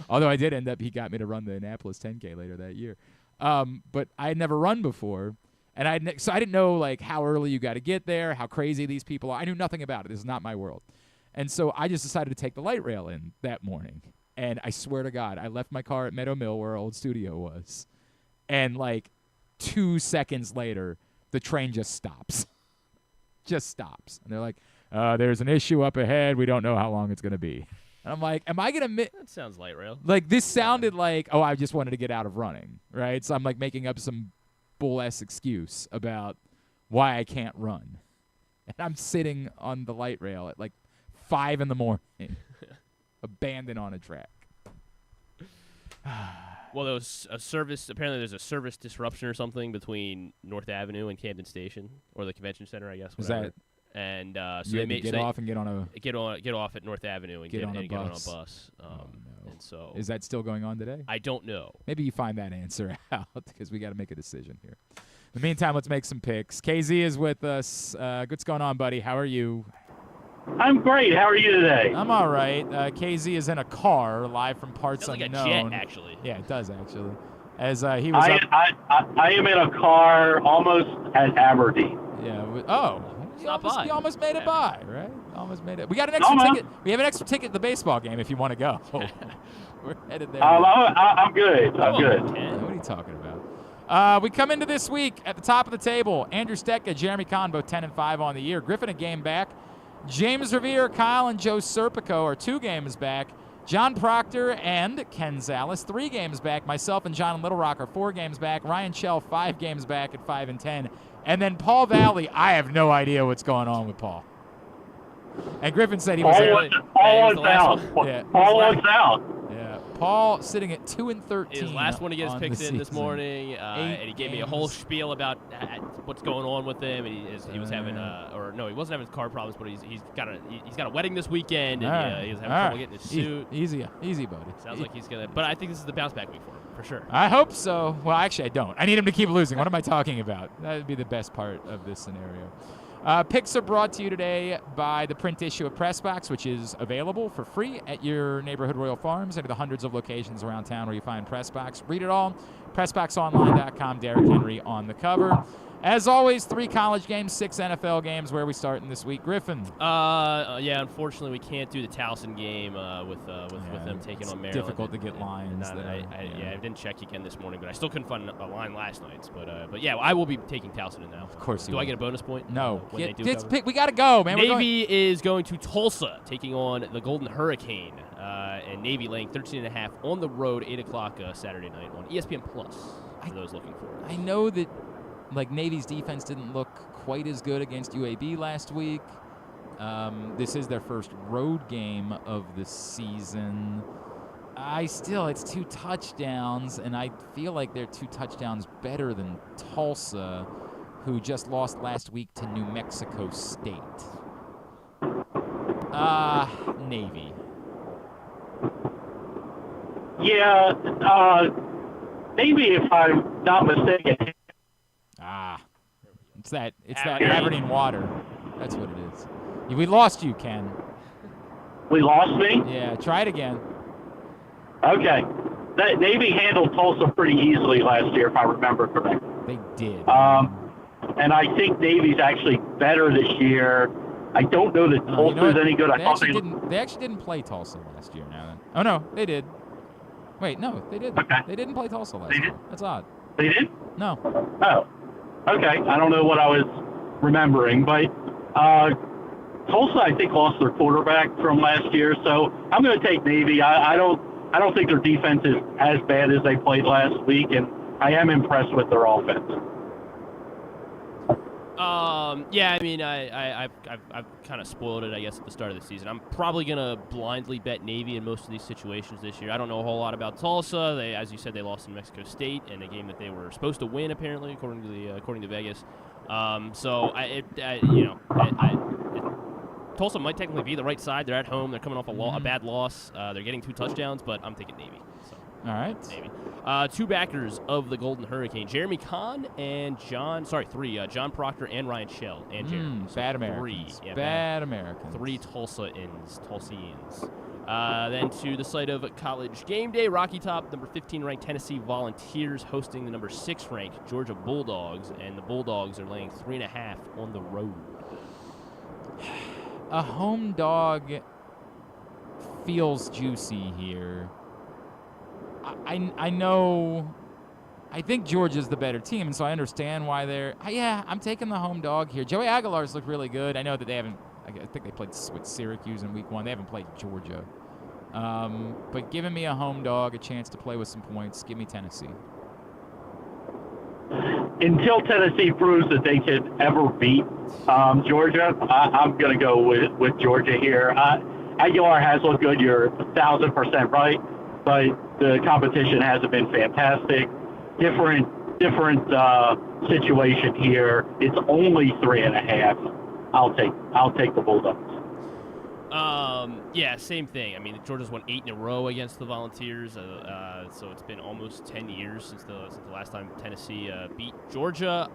Although I did end up, he got me to run the Annapolis 10K later that year. But I had never run before, and so I didn't know, like, how early you got to get there, how crazy these people are. I knew nothing about it. This is not my world, and so I just decided to take the light rail in that morning. And I swear to God, I left my car at Meadow Mill where our old studio was. And, like, 2 seconds later, the train just stops. Just stops. And they're like, there's an issue up ahead. We don't know how long it's going to be. And I'm like, am I going to That sounds light rail. Like, this sounded like, oh, I just wanted to get out of running, right? So I'm, like, making up some bull-ass excuse about why I can't run. And I'm sitting on the light rail at, like, 5 in the morning, abandoned on a track. Well, there was a service. Apparently, there's a service disruption or something between North Avenue and Camden Station, or the convention center, I guess. Whatever. Is that? And so they made get off and get on a get off at North Avenue and get on a bus. Oh, no. And so is that still going on today? I don't know. Maybe you find that answer out because we got to make a decision here. In the meantime, let's make some picks. KZ is with us. What's going on, buddy? How are you? I'm great. How are you today? I'm all right. KZ is in a car live from Parts Unknown. Like a jet, actually. Yeah, it does actually. As he was I am in a car almost at Aberdeen. Yeah. You almost made it by, right? Almost made it. We got an extra ticket. We have an extra ticket to the baseball game if you want to go. We're headed there. I'm good. I'm good. What are you talking about? We come into this week at the top of the table. Andrew Stetka, Jeremy Kahn, both 10-5 on the year. Griffin a game back. James Revere, Kyle, and Joe Serpico are 2 games back. John Proctor and Ken Zalis, 3 games back. Myself and John Little Rock are 4 games back. Ryan Schell, 5 games back at 5-10. And then Paul Valley, I have no idea what's going on with Paul. And Griffin said he was Paul wants out. Yeah, Paul sitting at 2-13. His last one to get his picks in this morning, and he gave me a whole spiel about what's going on with him. And he was having he wasn't having car problems, but he's got a wedding this weekend, and he was having trouble getting his suit. Easy, buddy. Sounds like he's gonna. But I think this is the bounce back week for him, for sure. I hope so. Well, actually, I don't. I need him to keep losing. What am I talking about? That would be the best part of this scenario. Picks are brought to you today by the print issue of Pressbox, which is available for free at your neighborhood Royal Farms and the hundreds of locations around town where you find Pressbox. Read it all. PressBoxOnline.com. Derrick Henry on the cover. As always, 3 college games, 6 NFL games. Where are we starting this week, Griffin? Yeah, unfortunately, we can't do the Towson game with them taking on Maryland. Difficult to get lines. I didn't check again this morning, but I still couldn't find a line last night. But yeah, I will be taking Towson in now. Of course you will. will. I get a bonus point? No. We got to go, man. Navy is going to Tulsa, taking on the Golden Hurricane. And Navy laying 13.5 on the road, 8 o'clock Saturday night on ESPN Plus for those looking for it. I know that Navy's defense didn't look quite as good against UAB last week. This is their first road game of the season. It's 2 touchdowns, and I feel like they're 2 touchdowns better than Tulsa, who just lost last week to New Mexico State. Navy. Yeah, Navy, if I'm not mistaken. It's that Aberdeen water. That's what it is. We lost you, Ken. We lost me? Yeah, try it again. Okay. Navy handled Tulsa pretty easily last year, if I remember correctly. They did. And I think Navy's actually better this year I don't know that Tulsa is any good. They actually didn't play Tulsa last year. Now then. Oh no, they did. Wait, no, they didn't. Okay. They didn't play Tulsa last year. That's odd. They did? No. Oh, okay. I don't know what I was remembering, but Tulsa, I think, lost their quarterback from last year, so I'm going to take Navy. I don't think their defense is as bad as they played last week, and I am impressed with their offense. Yeah, I mean, I've kind of spoiled it, I guess, at the start of the season. I'm probably gonna blindly bet Navy in most of these situations this year. I don't know a whole lot about Tulsa. They, as you said, they lost in Mexico State in a game that they were supposed to win, apparently, according to Vegas. Tulsa might technically be the right side. They're at home. They're coming off a bad loss. They're getting 2 touchdowns, but I'm thinking Navy. So. All right. Navy. 2 backers of the Golden Hurricane: Jeremy Kahn and three. John Proctor and Ryan Shell and Jeremy. Bad Americans. 3. Yeah, bad Americans. 3 Tulsians. Then to the site of College Game Day, Rocky Top, number 15 ranked Tennessee Volunteers hosting the number 6 ranked Georgia Bulldogs, and the Bulldogs are laying 3.5 on the road. A home dog feels juicy here. I know. I think Georgia's the better team, and so I understand why they're. I'm taking the home dog here. Joey Aguilar's looked really good. I know that they haven't. I think they played with Syracuse in week 1. They haven't played Georgia. But giving me a home dog, a chance to play with some points, give me Tennessee. Until Tennessee proves that they could ever beat Georgia, I'm going to go with Georgia here. Aguilar has looked good. You're 1,000% right, but the competition hasn't been fantastic. Different situation here. It's only 3.5. I'll take the Bulldogs. Yeah, same thing. I mean, Georgia's won 8 in a row against the Volunteers, so it's been almost 10 years since the last time Tennessee beat Georgia.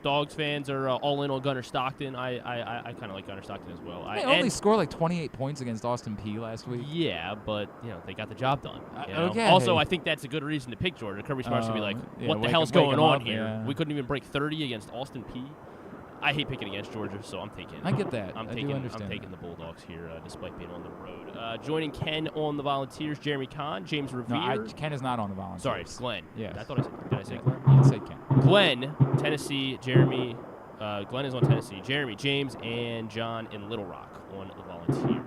Dogs fans are all in on Gunnar Stockton. I kind of like Gunnar Stockton as well. They only scored like 28 points against Austin Peay last week. Yeah, but they got the job done. Okay. Also, I think that's a good reason to pick Georgia. Kirby Smart's gonna be like, "What the hell's going on here? Yeah. We couldn't even break 30 against Austin Peay." I hate picking against Georgia, so I'm taking. I get that. I'm do taking understand the Bulldogs here, despite being on the road. Joining Ken on the Volunteers, Jeremy Kahn, James Revere. No, Ken is not on the Volunteers. Sorry, Glenn. Yes. I thought did I say Glenn? You said Ken. Glenn, Tennessee, Jeremy. Glenn is on Tennessee. Jeremy, James, and John in Little Rock on the Volunteers.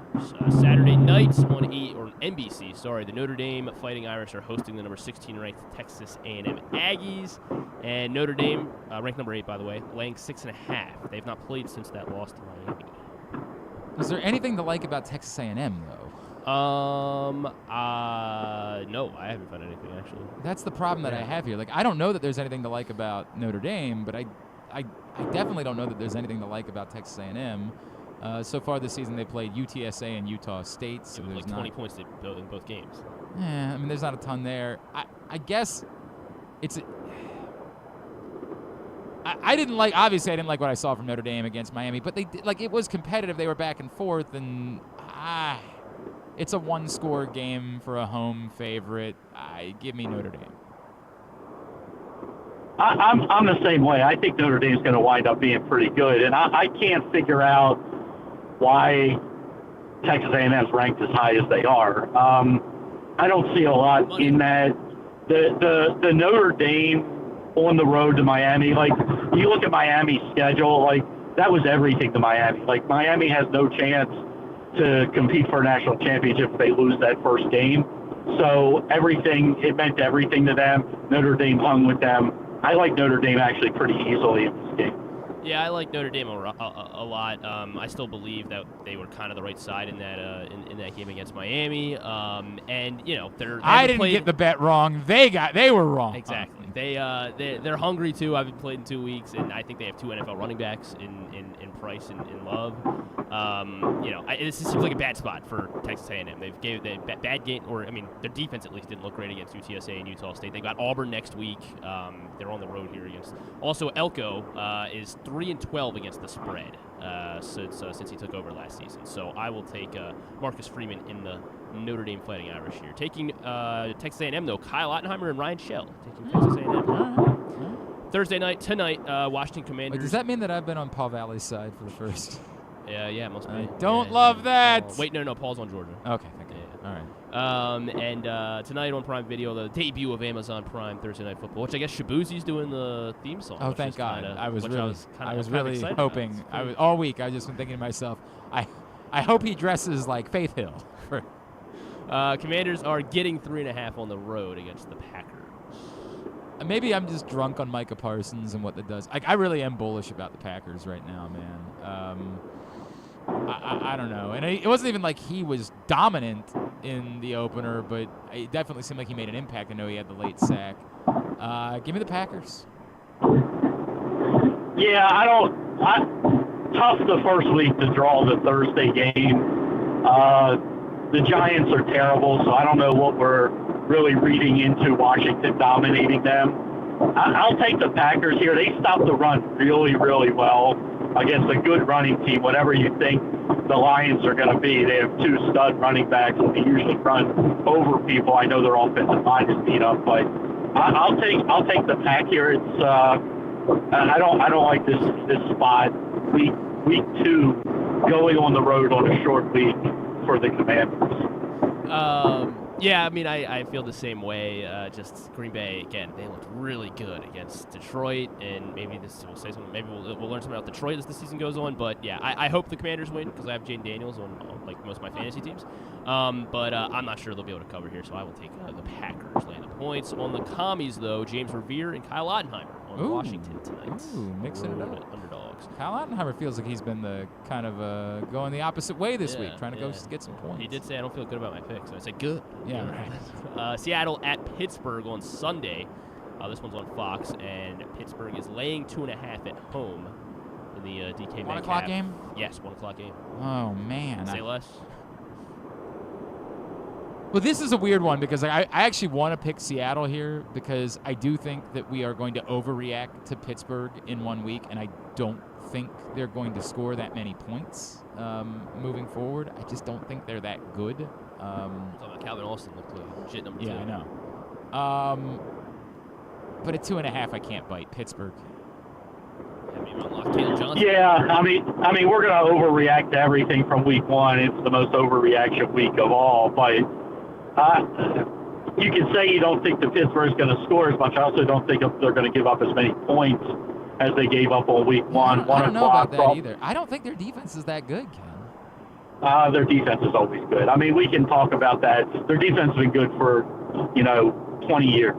Saturday night on NBC. Sorry, the Notre Dame Fighting Irish are hosting the number 16 ranked Texas A&M Aggies, and Notre Dame, ranked number 8 by the way, laying 6.5. They've not played since that loss to Miami. Is there anything to like about Texas A&M though? No, I haven't found anything actually. That's the problem that I have here. Like, I don't know that there's anything to like about Notre Dame, but I definitely don't know that there's anything to like about Texas A&M. So far this season, they played UTSA and Utah State. So there's like 20 points in both games. Yeah, I mean, there's not a ton there. I guess it's. I didn't like. Obviously, I didn't like what I saw from Notre Dame against Miami, but it was competitive. They were back and forth, and it's a 1-score game for a home favorite. Give me Notre Dame. I'm the same way. I think Notre Dame's going to wind up being pretty good, and I can't figure out why Texas A&M's ranked as high as they are. I don't see a lot in that. The Notre Dame on the road to Miami, like, you look at Miami's schedule, like, that was everything to Miami. Like, Miami has no chance to compete for a national championship if they lose that first game. So it meant everything to them. Notre Dame hung with them. I like Notre Dame actually pretty easily in this game. Yeah, I like Notre Dame a lot. I still believe that they were kind of the right side in that that game against Miami. And I didn't get the bet wrong. They were wrong. Exactly. They're hungry too. I haven't played in 2 weeks, and I think they have 2 NFL running backs in Price and in Love. This seems like a bad spot for Texas A&M. They bad game, their defense at least didn't look great against UTSA and Utah State. They got Auburn next week. They're on the road here against. Also, Elko is 3-12 against the spread since he took over last season. So I will take Marcus Freeman in the Notre Dame Fighting Irish here. Taking Texas A&M though, Kyle Ottenheimer and Ryan Shell taking Texas A&M. Thursday night tonight, Washington Commanders. Wait, does that mean that I've been on Paul Valley's side for the first Yeah, it must be. I don't love that. Wait, no, Paul's on Georgia. Okay, thank you. All right. And tonight on Prime Video, the debut of Amazon Prime Thursday Night Football, which I guess Shabuzi's doing the theme song. Oh, thank God! I was really excited hoping. All week I just been thinking to myself, I hope he dresses like Faith Hill. Commanders are getting 3.5 on the road against the Packers. Maybe I'm just drunk on Micah Parsons and what that does. I really am bullish about the Packers right now, man. I don't know. And it wasn't even like he was dominant in the opener, but it definitely seemed like he made an impact. I know he had the late sack. Give me the Packers. Yeah, tough the first week to draw the Thursday game. The Giants are terrible, so I don't know what we're really reading into Washington dominating them. I'll take the Packers here. They stopped the run really, really well against a good running team. Whatever you think the Lions are going to be, they have 2 stud running backs, and they usually run over people. I know their offensive line is beat up, but I'll take the Pack here. It's I don't like this spot. Week 2 going on the road on a short week for the Commanders. Yeah, I mean, I feel the same way. Just Green Bay, again, they looked really good against Detroit, and maybe this will say something. Maybe we'll learn something about Detroit as the season goes on. But yeah, I hope the Commanders win because I have Jane Daniels on like most of my fantasy teams. But I'm not sure they'll be able to cover here, so I will take the Packers laying the points. On the commies, though, James Revere and Kyle Ottenheimer on Washington tonight. Ooh, mixing it up. Underdogs. Kyle Ottenheimer feels like he's been the kind of going the opposite way this week, trying to go get some points. He did say I don't feel good about my pick, so I said good. Yeah, right. Seattle at Pittsburgh on Sunday. This one's on Fox, and Pittsburgh is laying 2.5 at home in the DK Metcalf. 1 o'clock game? Yes, 1 o'clock game. Oh, man. Say less. Well, this is a weird one because I actually want to pick Seattle here because I do think that we are going to overreact to Pittsburgh in 1 week, and I don't think they're going to score that many points moving forward. I just don't think they're that good. Calvin Austin looked like legit number 2. Yeah, I know. But at 2.5, I can't bite Pittsburgh. Yeah, I mean, we're going to overreact to everything from week 1. It's the most overreaction week of all. But you can say you don't think the Pittsburgh's going to score as much. I also don't think they're going to give up as many points as they gave up on week 1. I don't know about that either. I don't think their defense is that good, Ken. Their defense is always good. I mean, we can talk about that. Their defense has been good for, 20 years.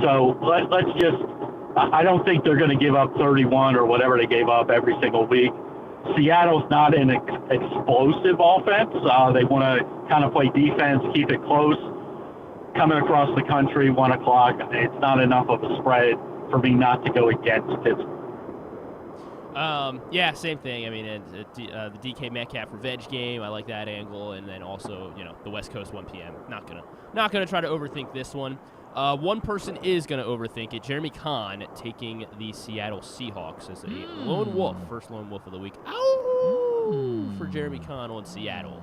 So let's just – I don't think they're going to give up 31 or whatever they gave up every single week. Seattle's not an explosive offense. They want to kind of play defense, keep it close. Coming across the country, 1 o'clock, it's not enough of a spread for me not to go against Pittsburgh. Yeah, same thing. I mean, the DK Metcalf revenge game, I like that angle, and then also, the West Coast 1 p.m. Not gonna try to overthink this one. One person is gonna overthink it. Jeremy Kahn taking the Seattle Seahawks as a lone wolf, first lone wolf of the week. Ow! For Jeremy Kahn on Seattle.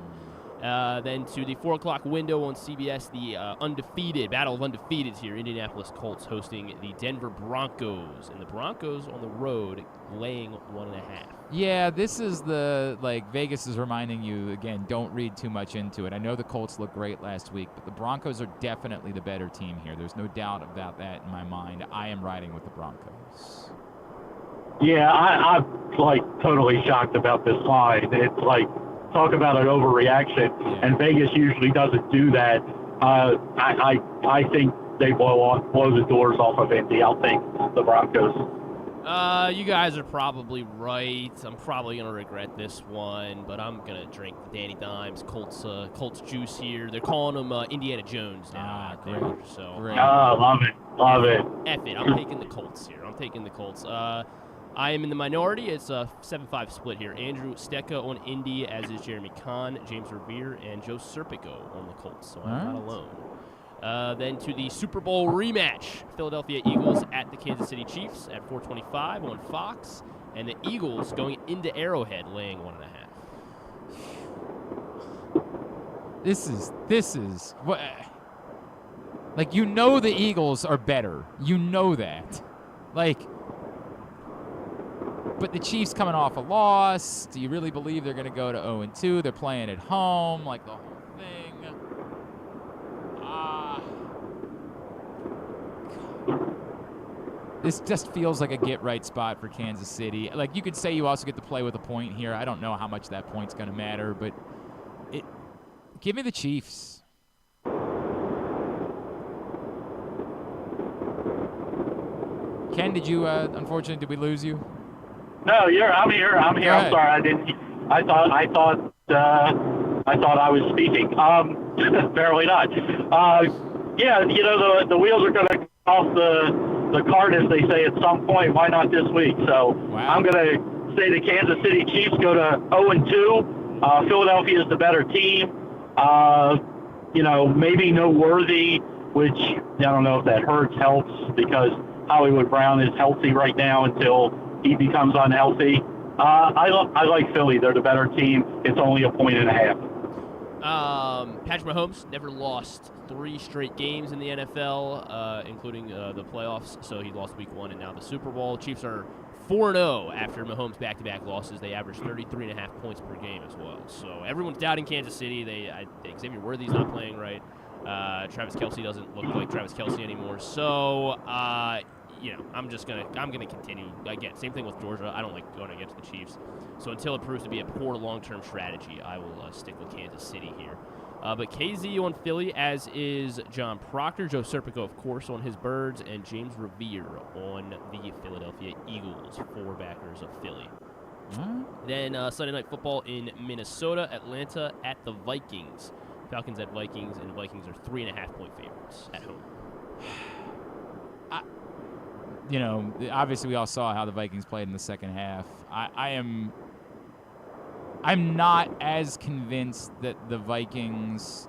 Then to the 4 o'clock window on CBS, the battle of undefeateds here. Indianapolis Colts hosting the Denver Broncos, and the Broncos on the road laying 1.5. Yeah, this is Vegas is reminding you again, don't read too much into it. I know the Colts looked great last week, but the Broncos are definitely the better team here. There's no doubt about that in my mind. I am riding with the Broncos. Yeah, I'm totally shocked about this line. It's talk about an overreaction, and Vegas usually doesn't do that. I think they blow the doors off of Indy. I'll take the Broncos. You guys are probably right. I'm probably gonna regret this one, but I'm gonna drink the Danny Dimes Colts juice here. They're calling him Indiana Jones now out there. So love it. F it. I'm taking the Colts here. I'm taking the Colts. I am in the minority. It's a 7-5 split here. Andrew Stecca on Indy, as is Jeremy Kahn, James Revere, and Joe Serpico on the Colts. So I'm not alone. Then to the Super Bowl rematch. Philadelphia Eagles at the Kansas City Chiefs at 4:25 on Fox. And the Eagles going into Arrowhead laying 1.5. This is what the Eagles are better. You know that. But the Chiefs coming off a loss. Do you really believe they're going to go to 0-2? They're playing at home, like the whole thing. This just feels like a get-right spot for Kansas City. Like, you could say you also get to play with a point here. I don't know how much that point's going to matter, but give me the Chiefs. Ken, did you, unfortunately, did we lose you? No, I'm here. I'm sorry, I didn't. I thought I was speaking. Apparently not. Yeah, the wheels are going to come off the cart, as they say, at some point. Why not this week? So I'm going to say the Kansas City Chiefs go to 0-2. Philadelphia is the better team. Maybe no Worthy, which I don't know if that helps, because Hollywood Brown is healthy right now until he becomes unhealthy. I like Philly. They're the better team. It's only 1.5 points. Patrick Mahomes never lost 3 straight games in the NFL, including the playoffs. So he lost Week 1 and now the Super Bowl. Chiefs are 4-0 after Mahomes' back-to-back losses. They average 33.5 points per game as well. So everyone's doubting Kansas City. Xavier Worthy's not playing right. Travis Kelce doesn't look like Travis Kelce anymore. So, I'm gonna continue. Again, same thing with Georgia. I don't like going against the Chiefs. So until it proves to be a poor long-term strategy, I will stick with Kansas City here. But KZ on Philly, as is John Proctor, Joe Serpico, of course, on his Birds, and James Revere on the Philadelphia Eagles, 4 backers of Philly. Then Sunday Night Football in Minnesota, Atlanta at the Vikings. Falcons at Vikings, and Vikings are 3.5-point favorites at home. Obviously we all saw how the Vikings played in the second half. I'm not as convinced that the Vikings,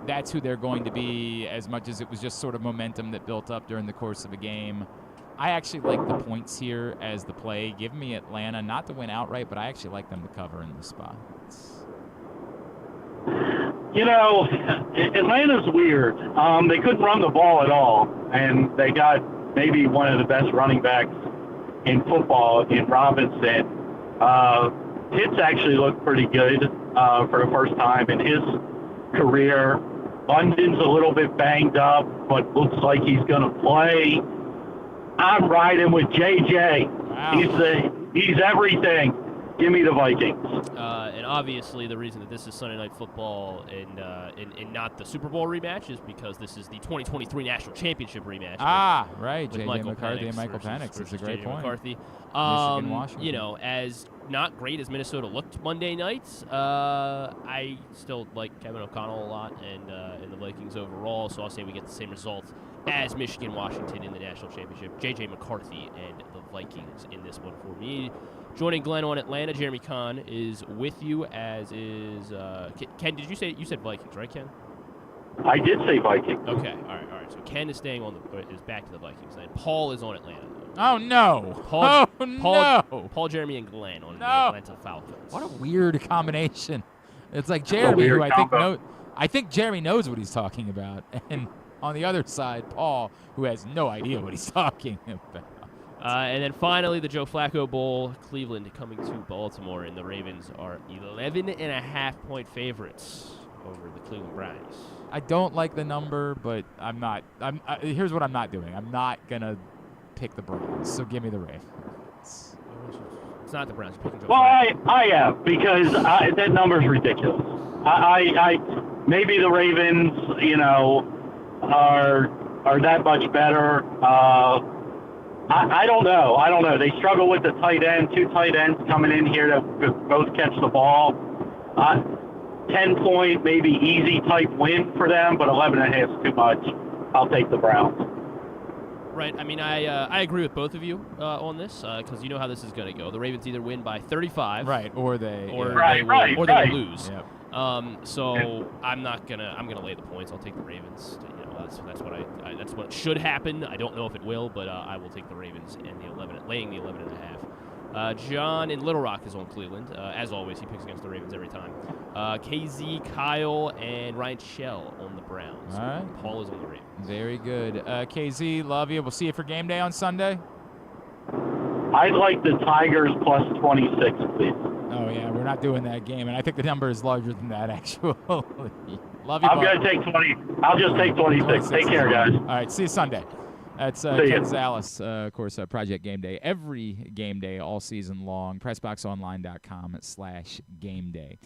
that's who they're going to be, as much as it was just sort of momentum that built up during the course of a game. I actually like the points here as the play. Give me Atlanta, not to win outright, but I actually like them to cover in the spot. Atlanta's weird. They couldn't run the ball at all, and they got maybe one of the best running backs in football in Robinson. Pitts actually looked pretty good for the first time in his career. London's a little bit banged up, but looks like he's going to play. I'm riding with JJ. Wow. He's everything. Give me the Vikings. And obviously, the reason that this is Sunday Night Football and not the Super Bowl rematch is because this is the 2023 National Championship rematch. Right. With J.J. McCarthy and Michael Penix. That's a great point. McCarthy. Michigan, Washington. As not great as Minnesota looked Monday nights, I still like Kevin O'Connell a lot and the Vikings overall. So I'll say we get the same result as Michigan, Washington in the National Championship. J.J. McCarthy and the Vikings in this one for me. Joining Glenn on Atlanta, Jeremy Kahn is with you, as is Ken. Did you said Vikings, right, Ken? I did say Vikings. Okay, all right. So Ken is staying is back to the Vikings. And Paul is on Atlanta. Oh no! Paul, Jeremy, and Glenn on the Atlanta Falcons. What a weird combination. It's like Jeremy, who I think Jeremy knows what he's talking about, and on the other side, Paul, who has no idea what he's talking about. And then finally, the Joe Flacco Bowl, Cleveland coming to Baltimore, and the Ravens are 11.5-point favorites over the Cleveland Browns. I don't like the number, but here's what I'm not doing. I'm not going to pick the Browns, so give me the Ravens. It's not the Browns. You're picking Joe Flacco. I am, because that number's ridiculous. I maybe the Ravens, are that much better. I don't know. They struggle with the tight end. 2 tight ends coming in here that both catch the ball. 10-point, maybe easy type win for them, but 11.5 is too much. I'll take the Browns. Right. I mean, I agree with both of you on this because you know how this is going to go. The Ravens either win by 35, right, or they will lose. Yep. So I'm gonna lay the points. I'll take the Ravens. That's what should happen. I don't know if it will, but I will take the Ravens and laying the 11.5. John in Little Rock is on Cleveland. As always, he picks against the Ravens every time. KZ, Kyle, and Ryan Shell on the Browns. All right. Paul is on the Ravens. Very good. KZ, love you. We'll see you for game day on Sunday. I'd like the Tigers plus 26, please. Oh, yeah, we're not doing that game, and I think the number is larger than that, actually. Love you, I'm going to take 20. I'll just take 26. Take care, guys. All right, see you Sunday. That's Ken Zalis, of course, Project Game Day. Every game day all season long, PressBoxOnline.com/gameday.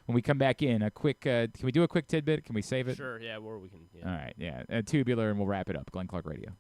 When we come back in, can we do a quick tidbit? Can we save it? Sure, yeah, or we can. Yeah. All right, yeah. Tubular, and we'll wrap it up. Glenn Clark Radio.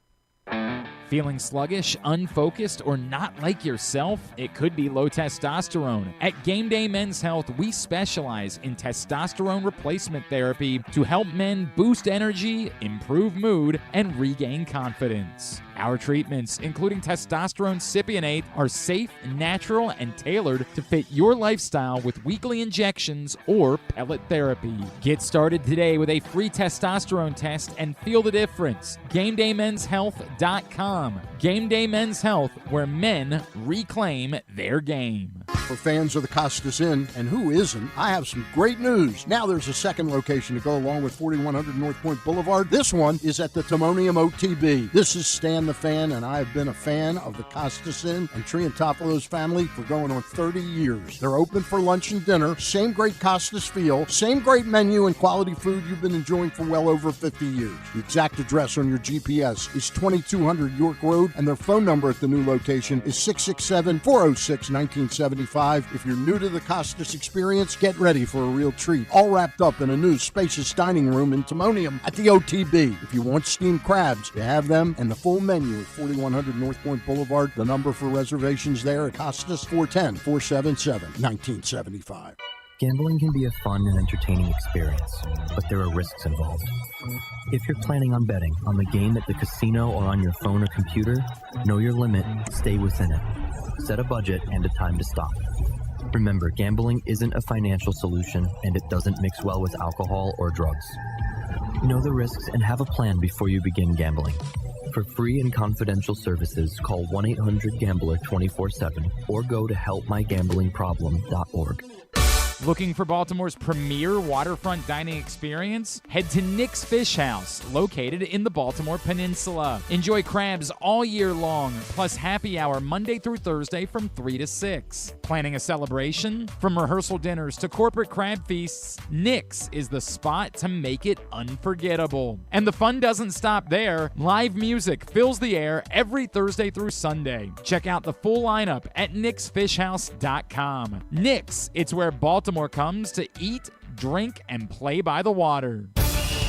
Feeling sluggish, unfocused, or not like yourself? It could be low testosterone. At Game Day Men's Health, we specialize in testosterone replacement therapy to help men boost energy, improve mood, and regain confidence. Our treatments, including testosterone cypionate, are safe, natural, and tailored to fit your lifestyle with weekly injections or pellet therapy. Get started today with a free testosterone test and feel the difference. GameDayMen'sHealth.com. Game Day Men's Health, where men reclaim their game. For fans of the Costas Inn, and who isn't, I have some great news. Now there's a second location to go along with 4100 North Point Boulevard. This one is at the Timonium OTB. This is Stan the Fan, and I have been a fan of the Costas Inn and Triantafalo's family for going on 30 years. They're open for lunch and dinner, same great Costas feel, same great menu and quality food you've been enjoying for well over 50 years. The exact address on your GPS is 2200 York Road, and their phone number at the new location is 667-406-1975. If you're new to the Costas experience, get ready for a real treat. All wrapped up in a new spacious dining room in Timonium at the OTB. If you want steamed crabs, you have them, and the full menu at 4100 North Point Boulevard. The number for reservations there at Costas, 410-477-1975. Gambling can be a fun and entertaining experience, but there are risks involved. If you're planning on betting on the game at the casino or on your phone or computer, know your limit, stay within it. Set a budget and a time to stop. Remember, gambling isn't a financial solution, and it doesn't mix well with alcohol or drugs. Know the risks and have a plan before you begin gambling. For free and confidential services, call 1-800-GAMBLER 24/7 or go to helpmygamblingproblem.org. Looking for Baltimore's premier waterfront dining experience? Head to Nick's Fish House, located in the Baltimore Peninsula. Enjoy crabs all year long, plus happy hour Monday through Thursday from 3 to 6. Planning a celebration? From rehearsal dinners to corporate crab feasts, Nick's is the spot to make it unforgettable. And the fun doesn't stop there. Live music fills the air every Thursday through Sunday. Check out the full lineup at nicksfishhouse.com. Nick's, it's where Baltimore comes to eat, drink, and play by the water.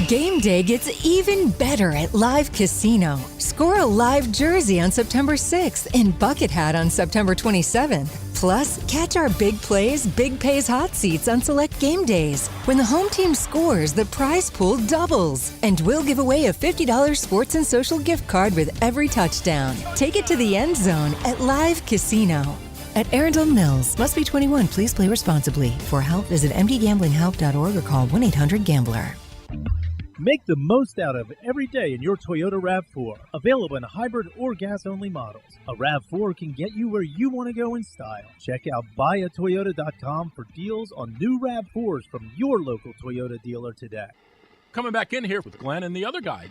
Game day gets even better at Live Casino. Score a live jersey on September 6th and bucket hat on September 27th. Plus, catch our big plays, big pays hot seats on select game days. When the home team scores, the prize pool doubles. And we'll give away a $50 sports and social gift card with every touchdown. Take it to the end zone at Live Casino. At Arundel Mills, must be 21. Please play responsibly. For help, visit mdgamblinghelp.org or call 1-800-GAMBLER. Make the most out of every day in your Toyota RAV4. Available in hybrid or gas-only models. A RAV4 can get you where you want to go in style. Check out buyatoyota.com for deals on new RAV4s from your local Toyota dealer today. Coming back in here with Glenn and the other guy,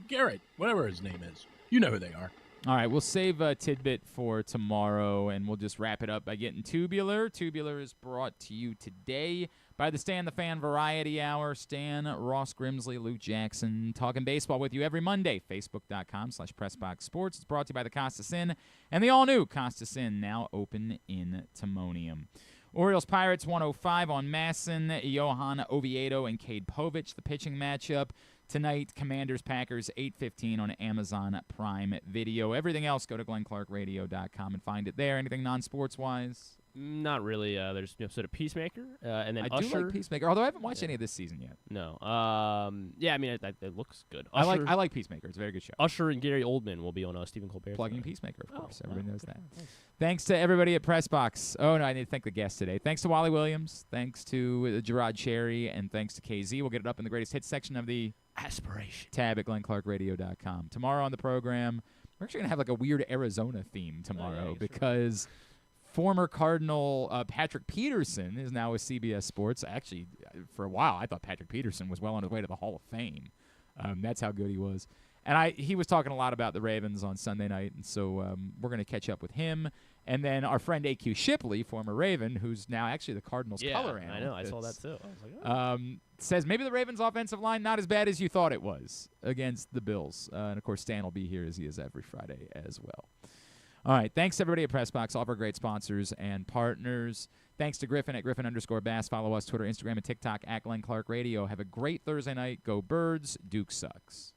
Garrett, whatever his name is. You know who they are. All right, we'll save a tidbit for tomorrow, and we'll just wrap it up by getting Tubular. Tubular is brought to you today by the Stan the Fan Variety Hour. Stan, Ross Grimsley, Luke Jackson, talking baseball with you every Monday. Facebook.com/PressBoxSports. It's brought to you by the Costas Inn and the all-new Costas Inn, now open in Timonium. Orioles Pirates 105 on Masson, Johan Oviedo, and Cade Povich, the pitching matchup. Tonight, Commanders Packers 8:15 on Amazon Prime Video. Everything else, go to GlennClarkRadio.com and find it there. Anything non-sports wise? Not really. There's an episode of Peacemaker, and then I Usher. do like Peacemaker, although I haven't watched any of this season yet. No. Yeah, I mean, it looks good. I like Peacemaker. It's a very good show. Usher and Gary Oldman will be on Stephen Colbert. Plugging Peacemaker, of course. Everybody knows that. Nice. Thanks to everybody at PressBox. Oh, no, I need to thank the guests today. Thanks to Wally Williams. Thanks to Gerard Cherry. And thanks to KZ. We'll get it up in the greatest hits section of the Aspiration tab at GlennClarkRadio.com. Tomorrow on the program, we're actually going to have like a weird Arizona theme tomorrow because former Cardinal Patrick Peterson is now with CBS Sports. Actually, for a while, I thought Patrick Peterson was well on his way to the Hall of Fame. That's how good he was. And he was talking a lot about the Ravens on Sunday night, and so we're going to catch up with him. And then our friend A.Q. Shipley, former Raven, who's now actually the Cardinals color analyst. I know. I saw that too. I was like, says maybe the Ravens' offensive line not as bad as you thought it was against the Bills. And, of course, Stan will be here as he is every Friday as well. All right. Thanks, everybody at PressBox, all of our great sponsors and partners. Thanks to Griffin at Griffin_Bass. Follow us Twitter, Instagram, and TikTok at Glenn Clark Radio. Have a great Thursday night. Go Birds. Duke sucks.